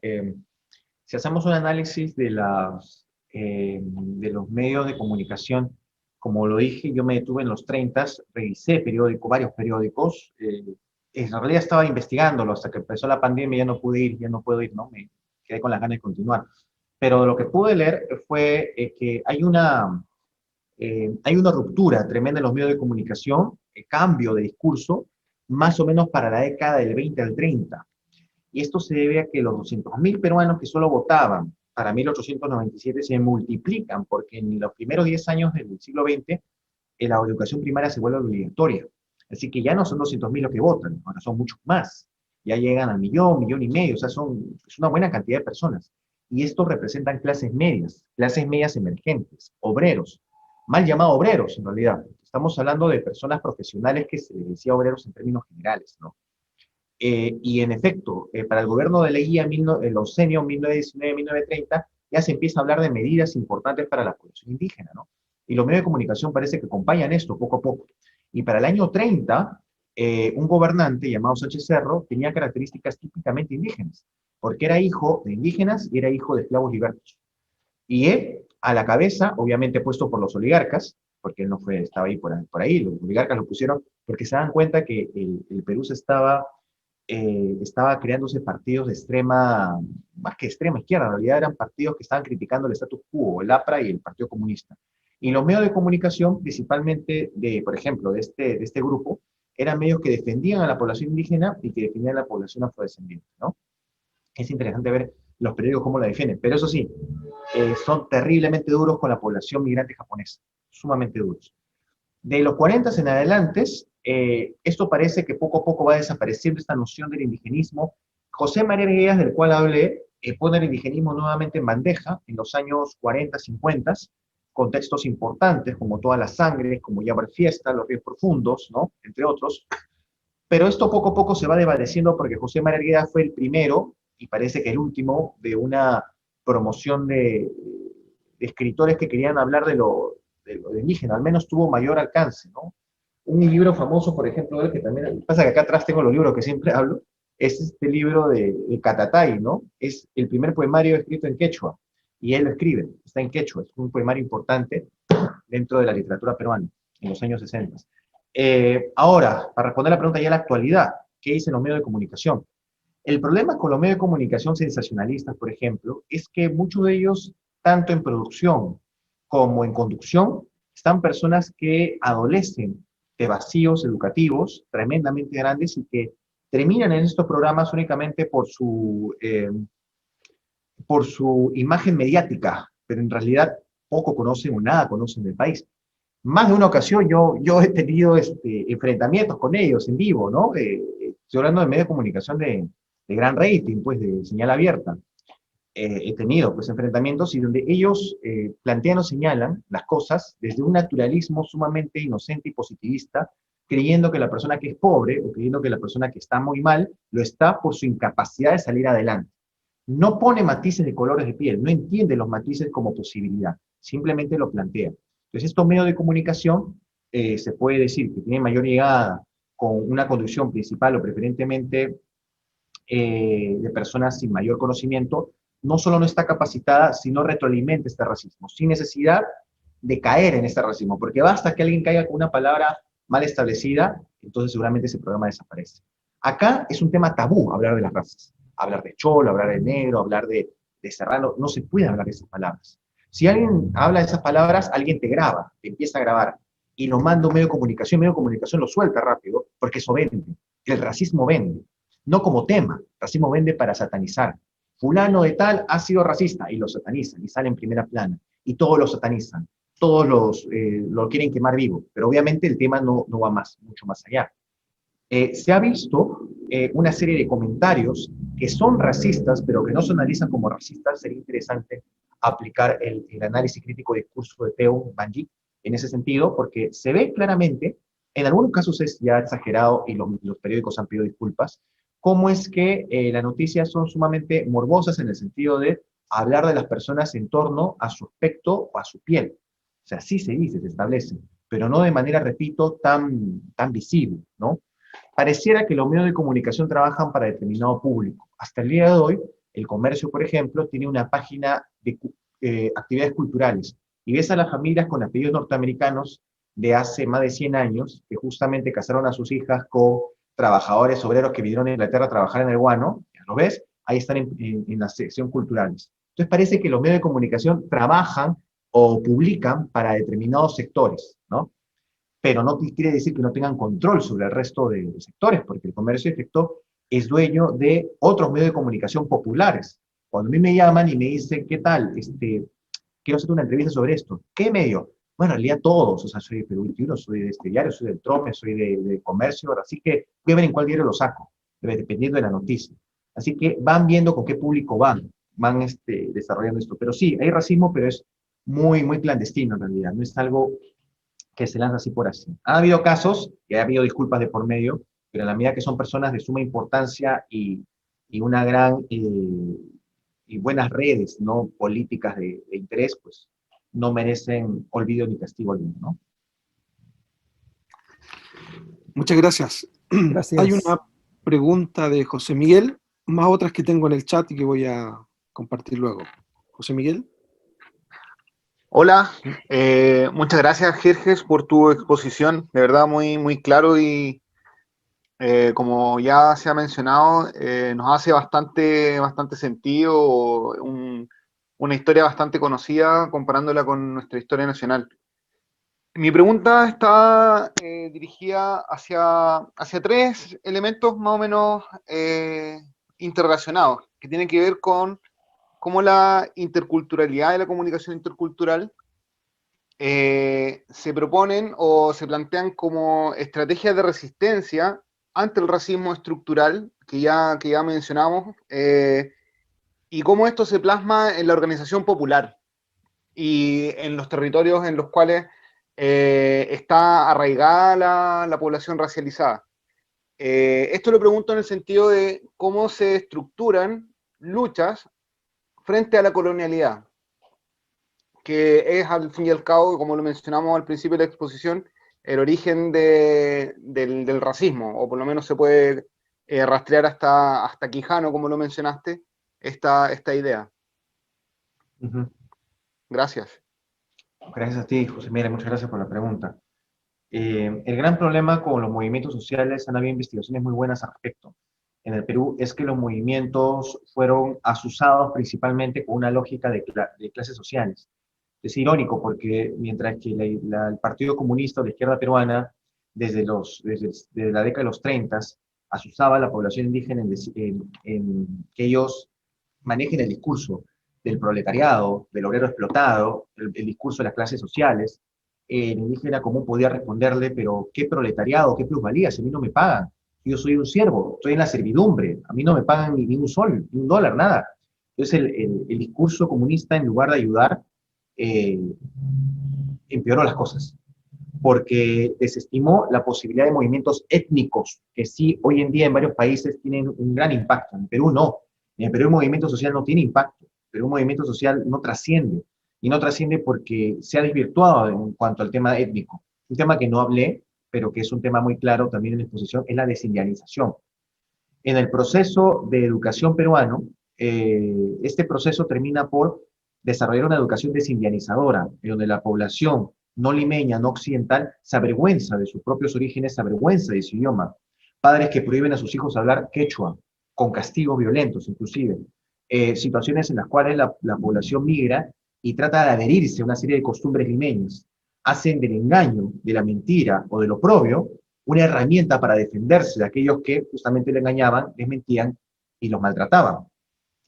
Si hacemos un análisis de los medios de comunicación, como lo dije, yo me detuve en los 30, revisé varios periódicos, en realidad estaba investigándolo hasta que empezó la pandemia, ya no puedo ir, ¿no? Me quedé con las ganas de continuar. Pero lo que pude leer fue que hay una ruptura tremenda en los medios de comunicación, cambio de discurso, más o menos para la década del 20 al 30. Y esto se debe a que los 200.000 peruanos que solo votaban para 1897 se multiplican, porque en los primeros 10 años del siglo XX la educación primaria se vuelve obligatoria. Así que ya no son 200.000 los que votan, ahora son muchos más. Ya llegan al millón, millón y medio, o sea, es una buena cantidad de personas. Y estos representan clases medias emergentes, obreros, mal llamados obreros en realidad. Estamos hablando de personas profesionales que se les decía obreros en términos generales, ¿no? Y en efecto, para el gobierno de Leguía, el oncenio 1919-1930, ya se empieza a hablar de medidas importantes para la población indígena, ¿no? Y los medios de comunicación parece que acompañan esto poco a poco. Y para el año 30, un gobernante llamado Sánchez Cerro tenía características típicamente indígenas, porque era hijo de indígenas y era hijo de esclavos libertos. Y él, a la cabeza, obviamente puesto por los oligarcas, porque él no estaba ahí por ahí, los oligarcas lo pusieron porque se dan cuenta que el Perú estaba creándose partidos de extrema, más que extrema izquierda, en realidad eran partidos que estaban criticando el status quo, el APRA y el Partido Comunista. Y los medios de comunicación, principalmente por ejemplo, de este grupo, eran medios que defendían a la población indígena y que defendían a la población afrodescendiente, ¿no? Es interesante ver los periódicos cómo la defienden, pero eso sí, son terriblemente duros con la población migrante japonesa, sumamente duros. De los 40 en adelante, esto parece que poco a poco va desapareciendo esta noción del indigenismo. José María Arguedas, del cual hablé, pone el indigenismo nuevamente en bandeja en los años 40, 50, con textos importantes como Toda la Sangre, como Ya va Fiesta, Los Ríos Profundos, ¿no? Entre otros. Pero esto poco a poco se va desvaneciendo porque José María Arguedas fue el primero, y parece que el último, de una promoción de escritores que querían hablar de lo indígena, al menos tuvo mayor alcance, ¿no? Un libro famoso, por ejemplo, que también, pasa que acá atrás tengo los libros que siempre hablo, es este libro de Catatay, ¿no? Es el primer poemario escrito en quechua, y él lo escribe, está en quechua, es un poemario importante dentro de la literatura peruana, en los años 60. Ahora, para responder la pregunta ya en la actualidad, ¿qué dicen los medios de comunicación? El problema con los medios de comunicación sensacionalistas, por ejemplo, es que muchos de ellos, tanto en producción como en conducción, están personas que adolecen de vacíos educativos tremendamente grandes y que terminan en estos programas únicamente por su imagen mediática, pero en realidad poco conocen o nada conocen del país. Más de una ocasión yo he tenido enfrentamientos con ellos en vivo, ¿no? Estoy hablando de medios de comunicación de gran rating, pues de señal abierta. He tenido pues enfrentamientos y donde ellos plantean o señalan las cosas desde un naturalismo sumamente inocente y positivista, creyendo que la persona que es pobre o creyendo que la persona que está muy mal lo está por su incapacidad de salir adelante. No pone matices de colores de piel, no entiende los matices como posibilidad, simplemente lo plantea. Entonces, estos medios de comunicación se puede decir que tienen mayor llegada con una conducción principal o preferentemente de personas sin mayor conocimiento, no solo no está capacitada, sino retroalimenta este racismo, sin necesidad de caer en este racismo, porque basta que alguien caiga con una palabra mal establecida, entonces seguramente ese programa desaparece. Acá es un tema tabú hablar de las razas, hablar de cholo, hablar de negro, hablar de serrano, no se puede hablar de esas palabras. Si alguien habla de esas palabras, alguien te graba, te empieza a grabar, y lo manda un medio de comunicación lo suelta rápido, porque eso vende, el racismo vende, no como tema, el racismo vende para satanizar. Fulano de tal ha sido racista, y lo satanizan, y sale en primera plana, y todos lo satanizan, todos lo quieren quemar vivo, pero obviamente el tema no va mucho más allá. Se ha visto una serie de comentarios que son racistas, pero que no se analizan como racistas. Sería interesante aplicar el análisis crítico de discurso de Theo Banji en ese sentido, porque se ve claramente, en algunos casos es ya exagerado y los periódicos han pedido disculpas, cómo es que las noticias son sumamente morbosas en el sentido de hablar de las personas en torno a su aspecto o a su piel. O sea, sí se dice, se establece, pero no de manera, repito, tan visible, ¿no? Pareciera que los medios de comunicación trabajan para determinado público. Hasta el día de hoy, el comercio, por ejemplo, tiene una página de actividades culturales y ves a las familias con apellidos norteamericanos de hace más de 100 años que justamente casaron a sus hijas con trabajadores obreros que vinieron a Inglaterra a trabajar en el guano, ya lo ves, ahí están en la sección culturales. Entonces parece que los medios de comunicación trabajan o publican para determinados sectores, ¿no? Pero no quiere decir que no tengan control sobre el resto de sectores, porque el comercio de efecto es dueño de otros medios de comunicación populares. Cuando a mí me llaman y me dicen, ¿qué tal? Quiero hacer una entrevista sobre esto. ¿Qué medio? Bueno, en realidad todos, o sea, soy de Perú 21, soy de este diario, soy del Trome, soy de Comercio, así que voy a ver en cuál diario lo saco, dependiendo de la noticia. Así que van viendo con qué público van desarrollando esto. Pero sí, hay racismo, pero es muy, muy clandestino en realidad, no es algo que se lanza así por así. Ha habido casos, que ha habido disculpas de por medio, pero en la medida que son personas de suma importancia y una gran y buenas redes no políticas de interés, pues no merecen olvido ni castigo alguno, ¿no? Muchas gracias. Hay Gracias. una pregunta de José Miguel, más otras que tengo en el chat y que voy a compartir luego. José Miguel. Hola, muchas gracias, Jerjes, por tu exposición. De verdad, muy, muy claro y como ya se ha mencionado, nos hace bastante sentido, una historia bastante conocida comparándola con nuestra historia nacional. Mi pregunta está dirigida hacia tres elementos más o menos interrelacionados, que tienen que ver con cómo la interculturalidad y la comunicación intercultural se proponen o se plantean como estrategias de resistencia ante el racismo estructural que ya mencionamos, y cómo esto se plasma en la organización popular y en los territorios en los cuales está arraigada la población racializada. Esto lo pregunto en el sentido de cómo se estructuran luchas frente a la colonialidad, que es al fin y al cabo, como lo mencionamos al principio de la exposición, el origen del racismo, o por lo menos se puede rastrear hasta Quijano, como lo mencionaste, esta idea. Uh-huh. Gracias. Gracias a ti, José Miguel, muchas gracias por la pregunta. El gran problema con los movimientos sociales, han habido investigaciones muy buenas al respecto. En el Perú es que los movimientos fueron asusados principalmente con una lógica de clases sociales. Es irónico porque mientras que el Partido Comunista o la izquierda peruana, desde la década de los 30, asusaba a la población indígena en que ellos manejen el discurso del proletariado, del obrero explotado, el discurso de las clases sociales, el indígena común podía responderle, pero ¿qué proletariado, qué plusvalía? Si a mí no me pagan, yo soy un siervo, estoy en la servidumbre, a mí no me pagan ni un sol, ni un dólar, nada. Entonces el discurso comunista, en lugar de ayudar, eh, empeoró las cosas, porque desestimó la posibilidad de movimientos étnicos, que sí hoy en día en varios países tienen un gran impacto. En Perú no. En Perú el movimiento social no tiene impacto, pero un movimiento social no trasciende, y no trasciende porque se ha desvirtuado en cuanto al tema étnico. Un tema que no hablé, pero que es un tema muy claro también en la exposición, es la desindianización. En el proceso de educación peruano, este proceso termina por desarrollar una educación desindianizadora, en donde la población no limeña, no occidental, se avergüenza de sus propios orígenes, se avergüenza de su idioma. Padres que prohíben a sus hijos hablar quechua, con castigos violentos inclusive. Situaciones en las cuales la población migra y trata de adherirse a una serie de costumbres limeñas. Hacen del engaño, de la mentira o del oprobio una herramienta para defenderse de aquellos que justamente le engañaban, les mentían y los maltrataban.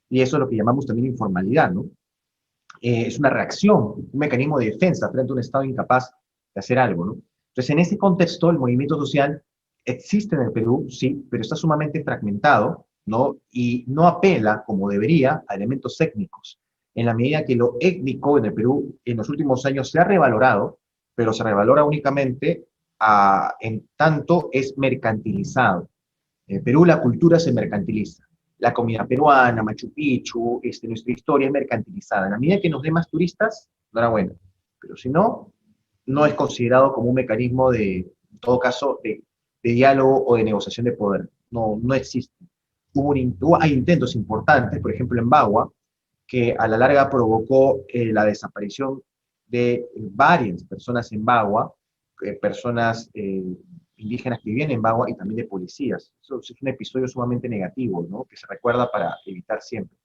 Y eso es lo que llamamos también informalidad, ¿no? Es una reacción, un mecanismo de defensa frente a un Estado incapaz de hacer algo, ¿no? Entonces, en ese contexto, el movimiento social existe en el Perú, sí, pero está sumamente fragmentado, ¿no? Y no apela, como debería, a elementos étnicos. En la medida que lo étnico en el Perú en los últimos años se ha revalorado, pero se revalora únicamente en tanto es mercantilizado. En Perú la cultura se mercantiliza. La comida peruana, Machu Picchu, nuestra historia es mercantilizada. En la medida que nos dé más turistas, enhorabuena. Pero si no, no es considerado como un mecanismo en todo caso, de diálogo o de negociación de poder. No, no existe. Hay intentos importantes, por ejemplo en Bagua, que a la larga provocó la desaparición de varias personas en Bagua, personas indígenas que viven en Bagua y también de policías. Eso es un episodio sumamente negativo, ¿no? Que se recuerda para evitar siempre.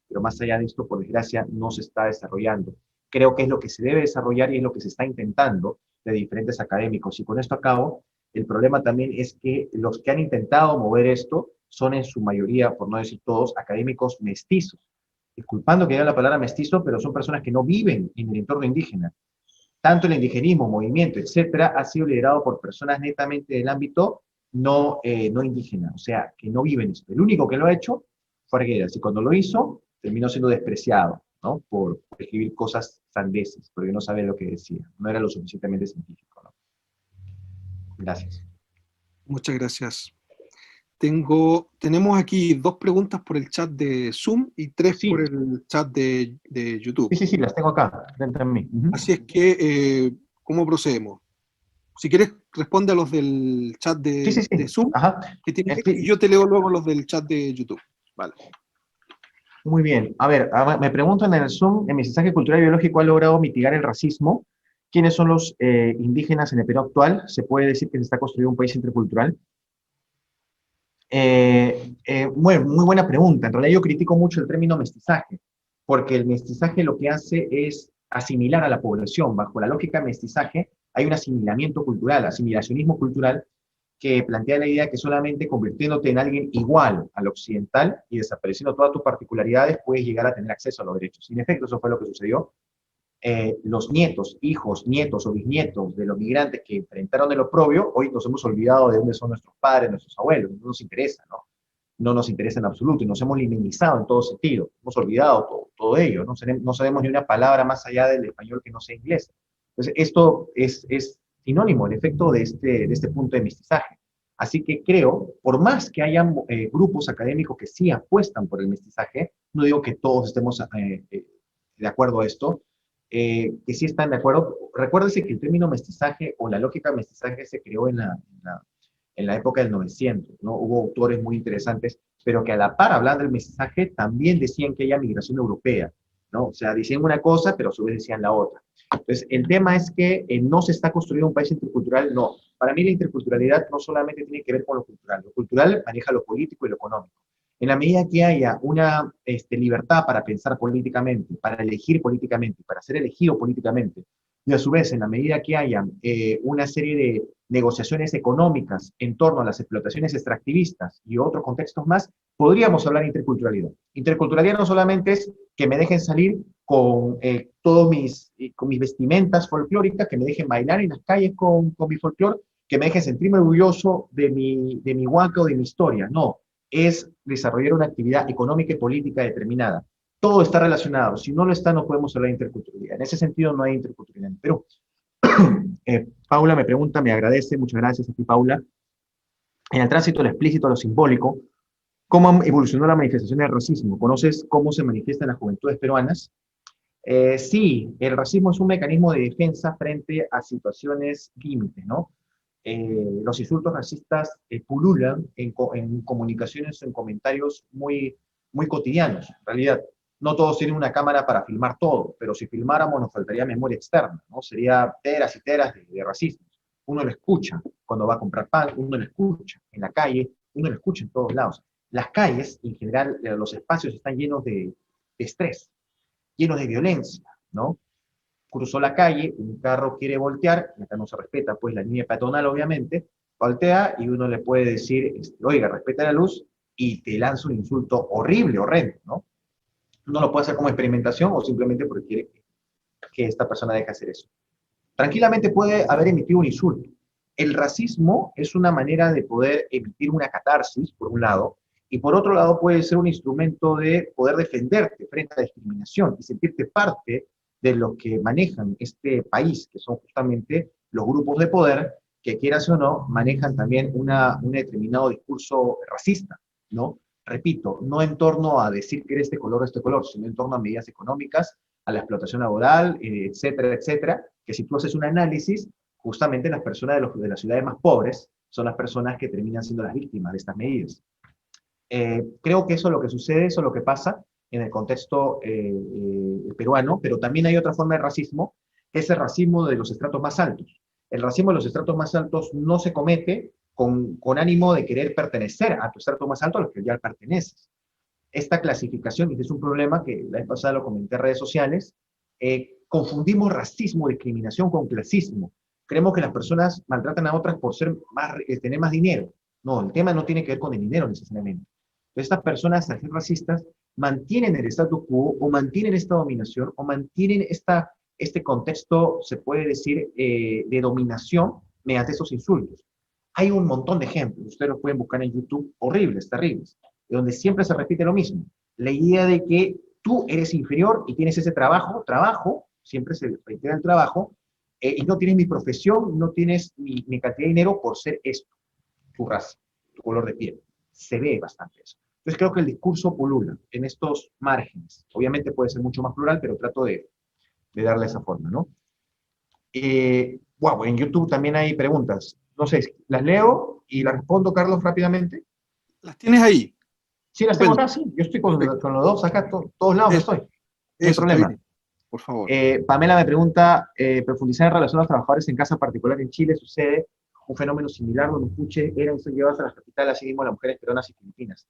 Pero más allá de esto, por desgracia, no se está desarrollando. Creo que es lo que se debe desarrollar y es lo que se está intentando de diferentes académicos. Y con esto acabo, el problema también es que los que han intentado mover esto son en su mayoría, por no decir todos, académicos mestizos, disculpando que diga la palabra mestizo, pero son personas que no viven en el entorno indígena. Tanto el indigenismo, movimiento, etcétera, ha sido liderado por personas netamente del ámbito no indígena, o sea, que no viven eso. El único que lo ha hecho fue Arguedas, y cuando lo hizo, terminó siendo despreciado, ¿no? Por escribir cosas sandeces, porque no sabía lo que decía, no era lo suficientemente científico, ¿no? Gracias. Muchas gracias. Tenemos aquí 2 preguntas por el chat de Zoom y 3 Sí, por el chat de YouTube. sí, las tengo acá, frente a mí. Así es que, ¿cómo procedemos? Si quieres, responde a los del chat Sí, de Zoom, ajá. que tienes, y yo te leo luego los del chat de YouTube. Vale. Muy bien. A ver, me preguntan en el Zoom, ¿el mestizaje cultural y biológico ha logrado mitigar el racismo? ¿Quiénes son los indígenas en el Perú actual? ¿Se puede decir que se está construyendo un país intercultural? Muy buena pregunta. En realidad yo critico mucho el término mestizaje, porque el mestizaje lo que hace es asimilar a la población. Bajo la lógica de mestizaje hay un asimilamiento cultural, asimilacionismo cultural, que plantea la idea que solamente convirtiéndote en alguien igual al occidental y desapareciendo todas tus particularidades puedes llegar a tener acceso a los derechos. Y en efecto, eso fue lo que sucedió. Los nietos, hijos, nietos o bisnietos de los migrantes que enfrentaron el oprobio, hoy nos hemos olvidado de dónde son nuestros padres, nuestros abuelos, no nos interesa, ¿no? No nos interesa en absoluto y nos hemos liminizado en todo sentido, hemos olvidado todo ello, no sabemos ni una palabra más allá del español que no sea inglés. Entonces, esto es sinónimo, en efecto, de este punto de mestizaje. Así que creo, por más que hayan grupos académicos que sí apuestan por el mestizaje, no digo que todos estemos de acuerdo a esto, que sí están de acuerdo. Recuérdense que el término mestizaje o la lógica de mestizaje se creó en la época del 900, ¿no? Hubo autores muy interesantes, pero que a la par, hablando del mestizaje, también decían que haya migración europea, ¿no? O sea, decían una cosa, pero a su vez decían la otra. Entonces, el tema es que no se está construyendo un país intercultural, no. Para mí la interculturalidad no solamente tiene que ver con lo cultural maneja lo político y lo económico. En la medida que haya una libertad para pensar políticamente, para elegir políticamente, para ser elegido políticamente, y a su vez, en la medida que haya una serie de negociaciones económicas en torno a las explotaciones extractivistas y otros contextos más, podríamos hablar de interculturalidad. Interculturalidad no solamente es que me dejen salir con con mis vestimentas folclóricas, que me dejen bailar en las calles con mi folclore, que me dejen sentirme orgulloso de mi huaca o de mi historia. No, es desarrollar una actividad económica y política determinada. Todo está relacionado. Si no lo está, no podemos hablar de interculturalidad. En ese sentido, no hay interculturalidad en Perú. Paula me pregunta, me agradece, muchas gracias a ti, Paula. En el tránsito lo explícito a lo simbólico, ¿cómo evolucionó la manifestación del racismo? ¿Conoces cómo se manifiesta en las juventudes peruanas? Sí, el racismo es un mecanismo de defensa frente a situaciones límites, ¿no? Los insultos racistas pululan en comunicaciones, en comentarios muy cotidianos. En realidad, no todos tienen una cámara para filmar todo, pero si filmáramos nos faltaría memoria externa, ¿no? Sería teras y teras de racismo. Uno lo escucha cuando va a comprar pan, uno lo escucha en la calle, uno lo escucha en todos lados. Las calles, en general, los espacios están llenos de estrés, llenos de violencia, ¿no? Cruzó la calle, un carro quiere voltear, y acá no se respeta pues la línea peatonal obviamente, voltea y uno le puede decir, oiga, respeta la luz, y te lanza un insulto horrible, horrendo, ¿no? Uno lo puede hacer como experimentación o simplemente porque quiere que esta persona deje hacer eso. Tranquilamente puede haber emitido un insulto. El racismo es una manera de poder emitir una catarsis, por un lado, y por otro lado puede ser un instrumento de poder defenderte frente a la discriminación y sentirte parte de lo que manejan este país, que son justamente los grupos de poder que, quieras o no, manejan también un determinado discurso racista, ¿no? Repito, no en torno a decir que eres este color o este color, sino en torno a medidas económicas, a la explotación laboral, etcétera, etcétera, que si tú haces un análisis, justamente las personas de las ciudades más pobres son las personas que terminan siendo las víctimas de estas medidas. Creo que eso es lo que sucede, eso es lo que pasa en el contexto peruano, pero también hay otra forma de racismo, que es el racismo de los estratos más altos. El racismo de los estratos más altos no se comete con ánimo de querer pertenecer a tu estrato más alto a los que ya perteneces. Esta clasificación, y este es un problema que la vez pasada lo comenté en redes sociales, confundimos racismo, discriminación con clasismo. Creemos que las personas maltratan a otras por tener más dinero. No, el tema no tiene que ver con el dinero necesariamente. Estas personas, al ser racistas, mantienen el status quo, o mantienen esta dominación, o mantienen este contexto, se puede decir, de dominación mediante esos insultos. Hay un montón de ejemplos, ustedes los pueden buscar en YouTube, horribles, terribles, donde siempre se repite lo mismo. La idea de que tú eres inferior y tienes ese trabajo, siempre se reitera el trabajo, y no tienes mi profesión, no tienes mi cantidad de dinero por ser esto, tu raza, tu color de piel. Se ve bastante eso. Entonces creo que el discurso pulula en estos márgenes. Obviamente puede ser mucho más plural, pero trato de darle esa forma, ¿no? Wow, en YouTube también hay preguntas. No sé, las leo y las respondo, Carlos, rápidamente. Las tienes ahí. Sí, las tengo acá, sí. Yo estoy con los dos acá, todos lados estoy. No hay problema. Bien. Por favor. Pamela me pregunta, profundizar en relación a los trabajadores en casa particular en Chile, ¿sucede un fenómeno similar donde un puche eran llevados a las capitales, así mismo las mujeres peruanas y filipinas?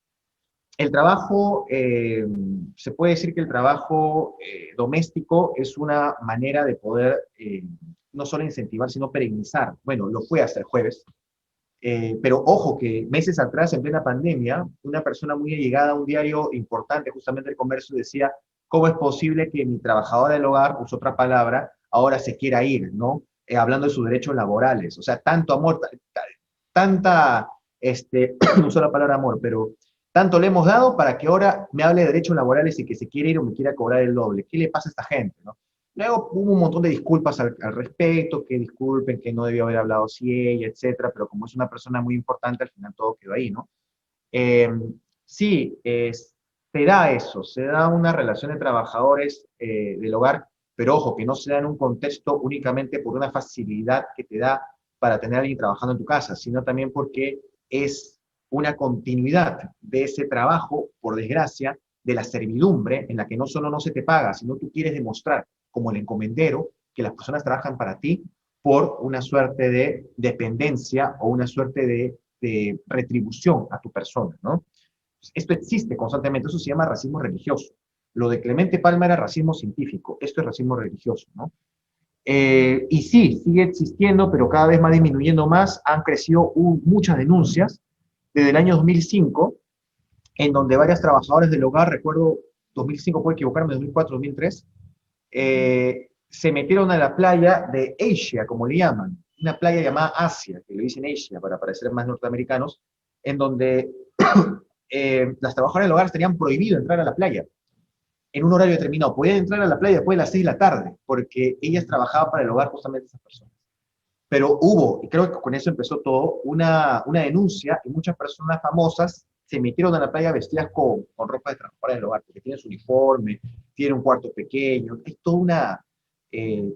El trabajo, se puede decir que el trabajo doméstico es una manera de poder no solo incentivar, sino perennizar. Bueno, lo fue hasta el jueves, pero ojo que meses atrás, en plena pandemia, una persona muy allegada a un diario importante, justamente el Comercio, decía, ¿cómo es posible que mi trabajadora del hogar, usó otra palabra, ahora se quiera ir, ¿no? Hablando de sus derechos laborales. O sea, tanto amor, tanta, no uso la palabra amor, pero tanto le hemos dado para que ahora me hable de derechos laborales y que se quiere ir o me quiera cobrar el doble. ¿Qué le pasa a esta gente, no? Luego hubo un montón de disculpas al respecto, que disculpen, que no debió haber hablado así ella, etcétera, pero como es una persona muy importante, al final todo quedó ahí, ¿no? Eh, sí, se da eso, se da una relación de trabajadores del hogar, pero ojo, que no se da en un contexto únicamente por una facilidad que te da para tener a alguien trabajando en tu casa, sino también porque es una continuidad de ese trabajo, por desgracia, de la servidumbre, en la que no solo no se te paga, sino tú quieres demostrar, como el encomendero, que las personas trabajan para ti por una suerte de dependencia o una suerte de retribución a tu persona, ¿no? Esto existe constantemente, eso se llama racismo religioso. Lo de Clemente Palma era racismo científico, esto es racismo religioso, ¿no? Y sí, sigue existiendo, pero cada vez va disminuyendo más. Han crecido muchas denuncias desde el año 2005, en donde varias trabajadoras del hogar, recuerdo 2005, puedo equivocarme, 2004, 2003, se metieron a la playa de Asia, como le llaman, una playa llamada Asia, que le dicen Asia para parecer más norteamericanos, en donde las trabajadoras del hogar tenían prohibido entrar a la playa en un horario determinado. Podían entrar a la playa después de las 6 de la tarde, porque ellas trabajaban para el hogar justamente esas personas. Pero hubo, y creo que con eso empezó todo, una denuncia, y muchas personas famosas se metieron a la playa vestidas con ropa de trabajadoras del hogar, porque tienen su uniforme, tienen un cuarto pequeño, es toda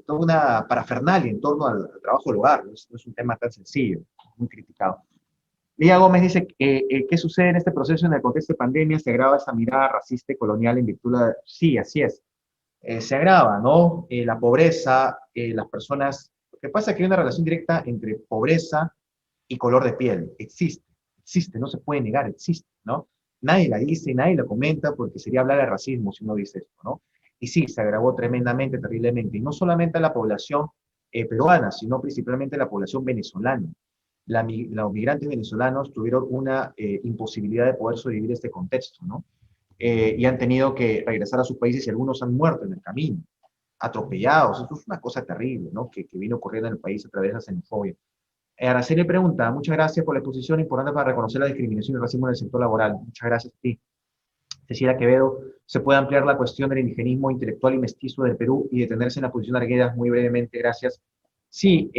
una parafernalia en torno al trabajo del hogar, no es un tema tan sencillo, muy criticado. Lía Gómez dice, ¿qué sucede en este proceso en el contexto de pandemia? ¿Se agrava esa mirada racista y colonial en virtud de...? Sí, así es. Se agrava, ¿no? La pobreza, las personas... Lo que pasa es que hay una relación directa entre pobreza y color de piel. Existe, no se puede negar, existe, ¿no? Nadie la dice, nadie la comenta, porque sería hablar de racismo si uno dice esto, ¿no? Y sí, se agravó tremendamente, terriblemente. Y no solamente a la población peruana, sino principalmente a la población venezolana. Los migrantes venezolanos tuvieron una imposibilidad de poder sobrevivir este contexto, ¿no? Y han tenido que regresar a sus países y algunos han muerto en el camino, atropellados. Eso es una cosa terrible, ¿no? Que vino ocurriendo en el país a través de la xenofobia. Araceli pregunta, muchas gracias por la exposición importante para reconocer la discriminación y el racismo en el sector laboral. Muchas gracias a ti. Cecilia Quevedo, ¿se puede ampliar la cuestión del indigenismo intelectual y mestizo del Perú y detenerse en la posición de Arguedas? Muy brevemente, gracias. Sí,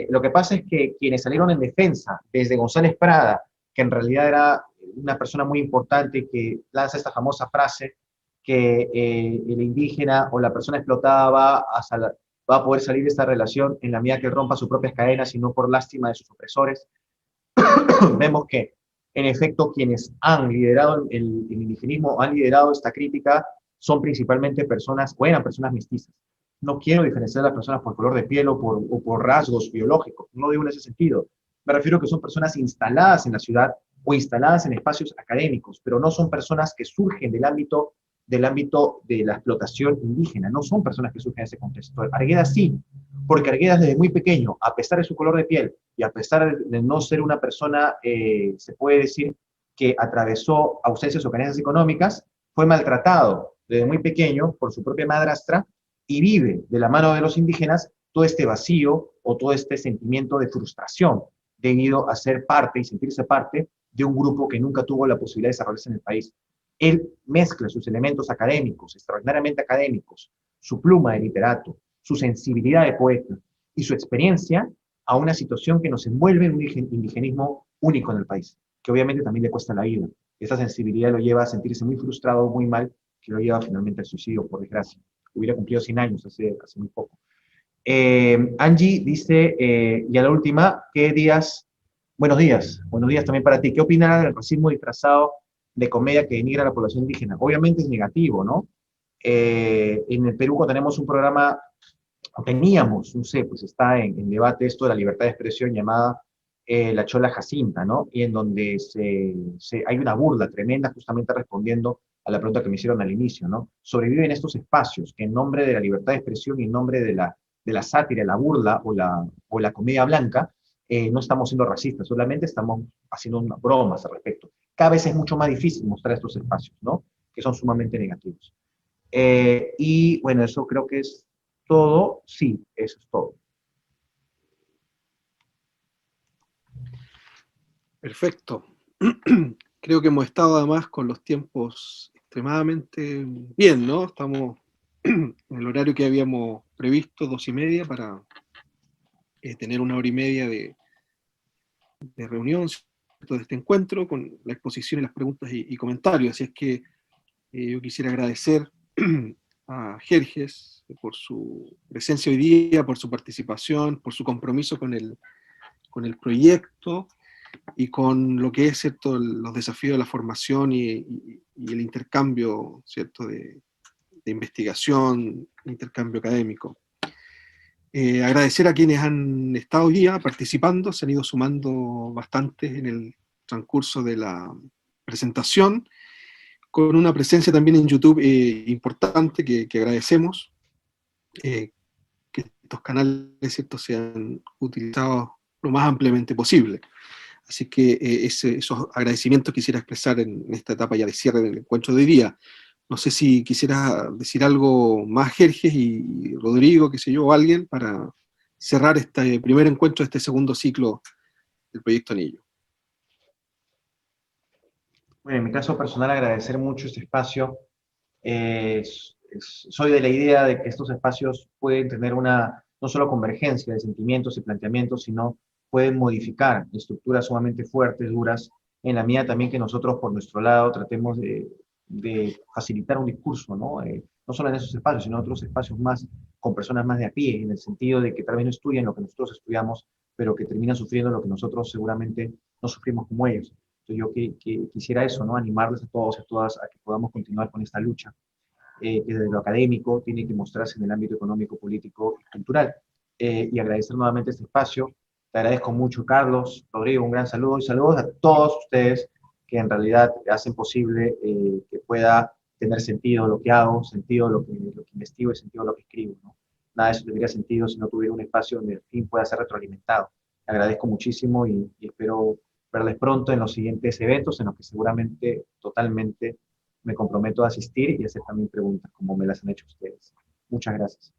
lo que pasa es que quienes salieron en defensa, desde González Prada, que en realidad era una persona muy importante que lanza esta famosa frase que el indígena o la persona explotada va a poder salir de esta relación en la medida que rompa sus propias cadenas y no por lástima de sus opresores. Vemos que, en efecto, quienes han liderado el indigenismo, han liderado esta crítica, son principalmente personas, o eran personas mestizas. No quiero diferenciar a las personas por color de piel o por rasgos biológicos, no digo en ese sentido. Me refiero a que son personas instaladas en la ciudad o instaladas en espacios académicos, pero no son personas que surgen del ámbito de la explotación indígena, no son personas que surgen en ese contexto. Arguedas sí, porque Arguedas desde muy pequeño, a pesar de su color de piel y a pesar de no ser una persona, se puede decir, que atravesó ausencias o carencias económicas, fue maltratado desde muy pequeño por su propia madrastra y vive de la mano de los indígenas todo este vacío o todo este sentimiento de frustración debido a ser parte y sentirse parte de un grupo que nunca tuvo la posibilidad de desarrollarse en el país. Él mezcla sus elementos académicos, extraordinariamente académicos, su pluma de literato, su sensibilidad de poeta y su experiencia a una situación que nos envuelve en un indigenismo único en el país, que obviamente también le cuesta la vida. Esa sensibilidad lo lleva a sentirse muy frustrado, muy mal, que lo lleva finalmente al suicidio, por desgracia. Hubiera cumplido 100 años hace muy poco. Angie dice, y a la última, buenos días también para ti. ¿Qué opinas del racismo disfrazado de comedia que denigra a la población indígena? Obviamente es negativo, ¿no? En el Perú cuando tenemos un programa, o teníamos, no sé, pues está en debate esto de la libertad de expresión llamada La Chola Jacinta, ¿no? Y en donde hay una burla tremenda justamente respondiendo a la pregunta que me hicieron al inicio, ¿no? Sobreviven estos espacios que en nombre de la libertad de expresión y en nombre de la sátira, la burla o la comedia blanca, no estamos siendo racistas, solamente estamos haciendo unas bromas al respecto. Cada vez es mucho más difícil mostrar estos espacios, ¿no? Que son sumamente negativos. Y bueno, eso creo que es todo. Sí, eso es todo. Perfecto. Creo que hemos estado además con los tiempos extremadamente bien, ¿no? Estamos en el horario que habíamos previsto, 2:30, para tener 1 hora y media de reunión, ¿cierto?, de este encuentro, con la exposición y las preguntas y comentarios. Así es que yo quisiera agradecer a Jerjes por su presencia hoy día, por su participación, por su compromiso con el proyecto y con lo que es, ¿cierto?, los desafíos de la formación y el intercambio, ¿cierto?, de investigación, intercambio académico. Agradecer a quienes han estado hoy día participando, se han ido sumando bastantes en el transcurso de la presentación, con una presencia también en YouTube importante que agradecemos, que estos canales, ¿cierto?, sean utilizados lo más ampliamente posible. Así que esos agradecimientos quisiera expresar en esta etapa ya de cierre del encuentro de hoy día. No sé si quisiera decir algo más, Jerjes y Rodrigo, qué sé yo, o alguien, para cerrar este primer encuentro de este segundo ciclo del Proyecto Anillo. Bueno, en mi caso personal agradecer mucho este espacio. Soy de la idea de que estos espacios pueden tener no solo convergencia de sentimientos y planteamientos, sino pueden modificar estructuras sumamente fuertes, duras. En la mía también que nosotros por nuestro lado tratemos de facilitar un discurso, ¿no? No solo en esos espacios, sino en otros espacios más, con personas más de a pie, en el sentido de que tal vez no estudian lo que nosotros estudiamos, pero que terminan sufriendo lo que nosotros seguramente no sufrimos como ellos. Entonces yo que quisiera eso, ¿no? Animarles a todos y a todas a que podamos continuar con esta lucha, que desde lo académico tiene que mostrarse en el ámbito económico, político y cultural. Y agradecer nuevamente este espacio. Te agradezco mucho, Carlos, Rodrigo, un gran saludo y saludos a todos ustedes que en realidad hacen posible que pueda tener sentido lo que hago, sentido lo que investigo y sentido lo que escribo, ¿no? Nada de eso tendría sentido si no tuviera un espacio donde el fin pueda ser retroalimentado. Te agradezco muchísimo y espero verles pronto en los siguientes eventos en los que seguramente totalmente me comprometo a asistir y hacer también preguntas como me las han hecho ustedes. Muchas gracias.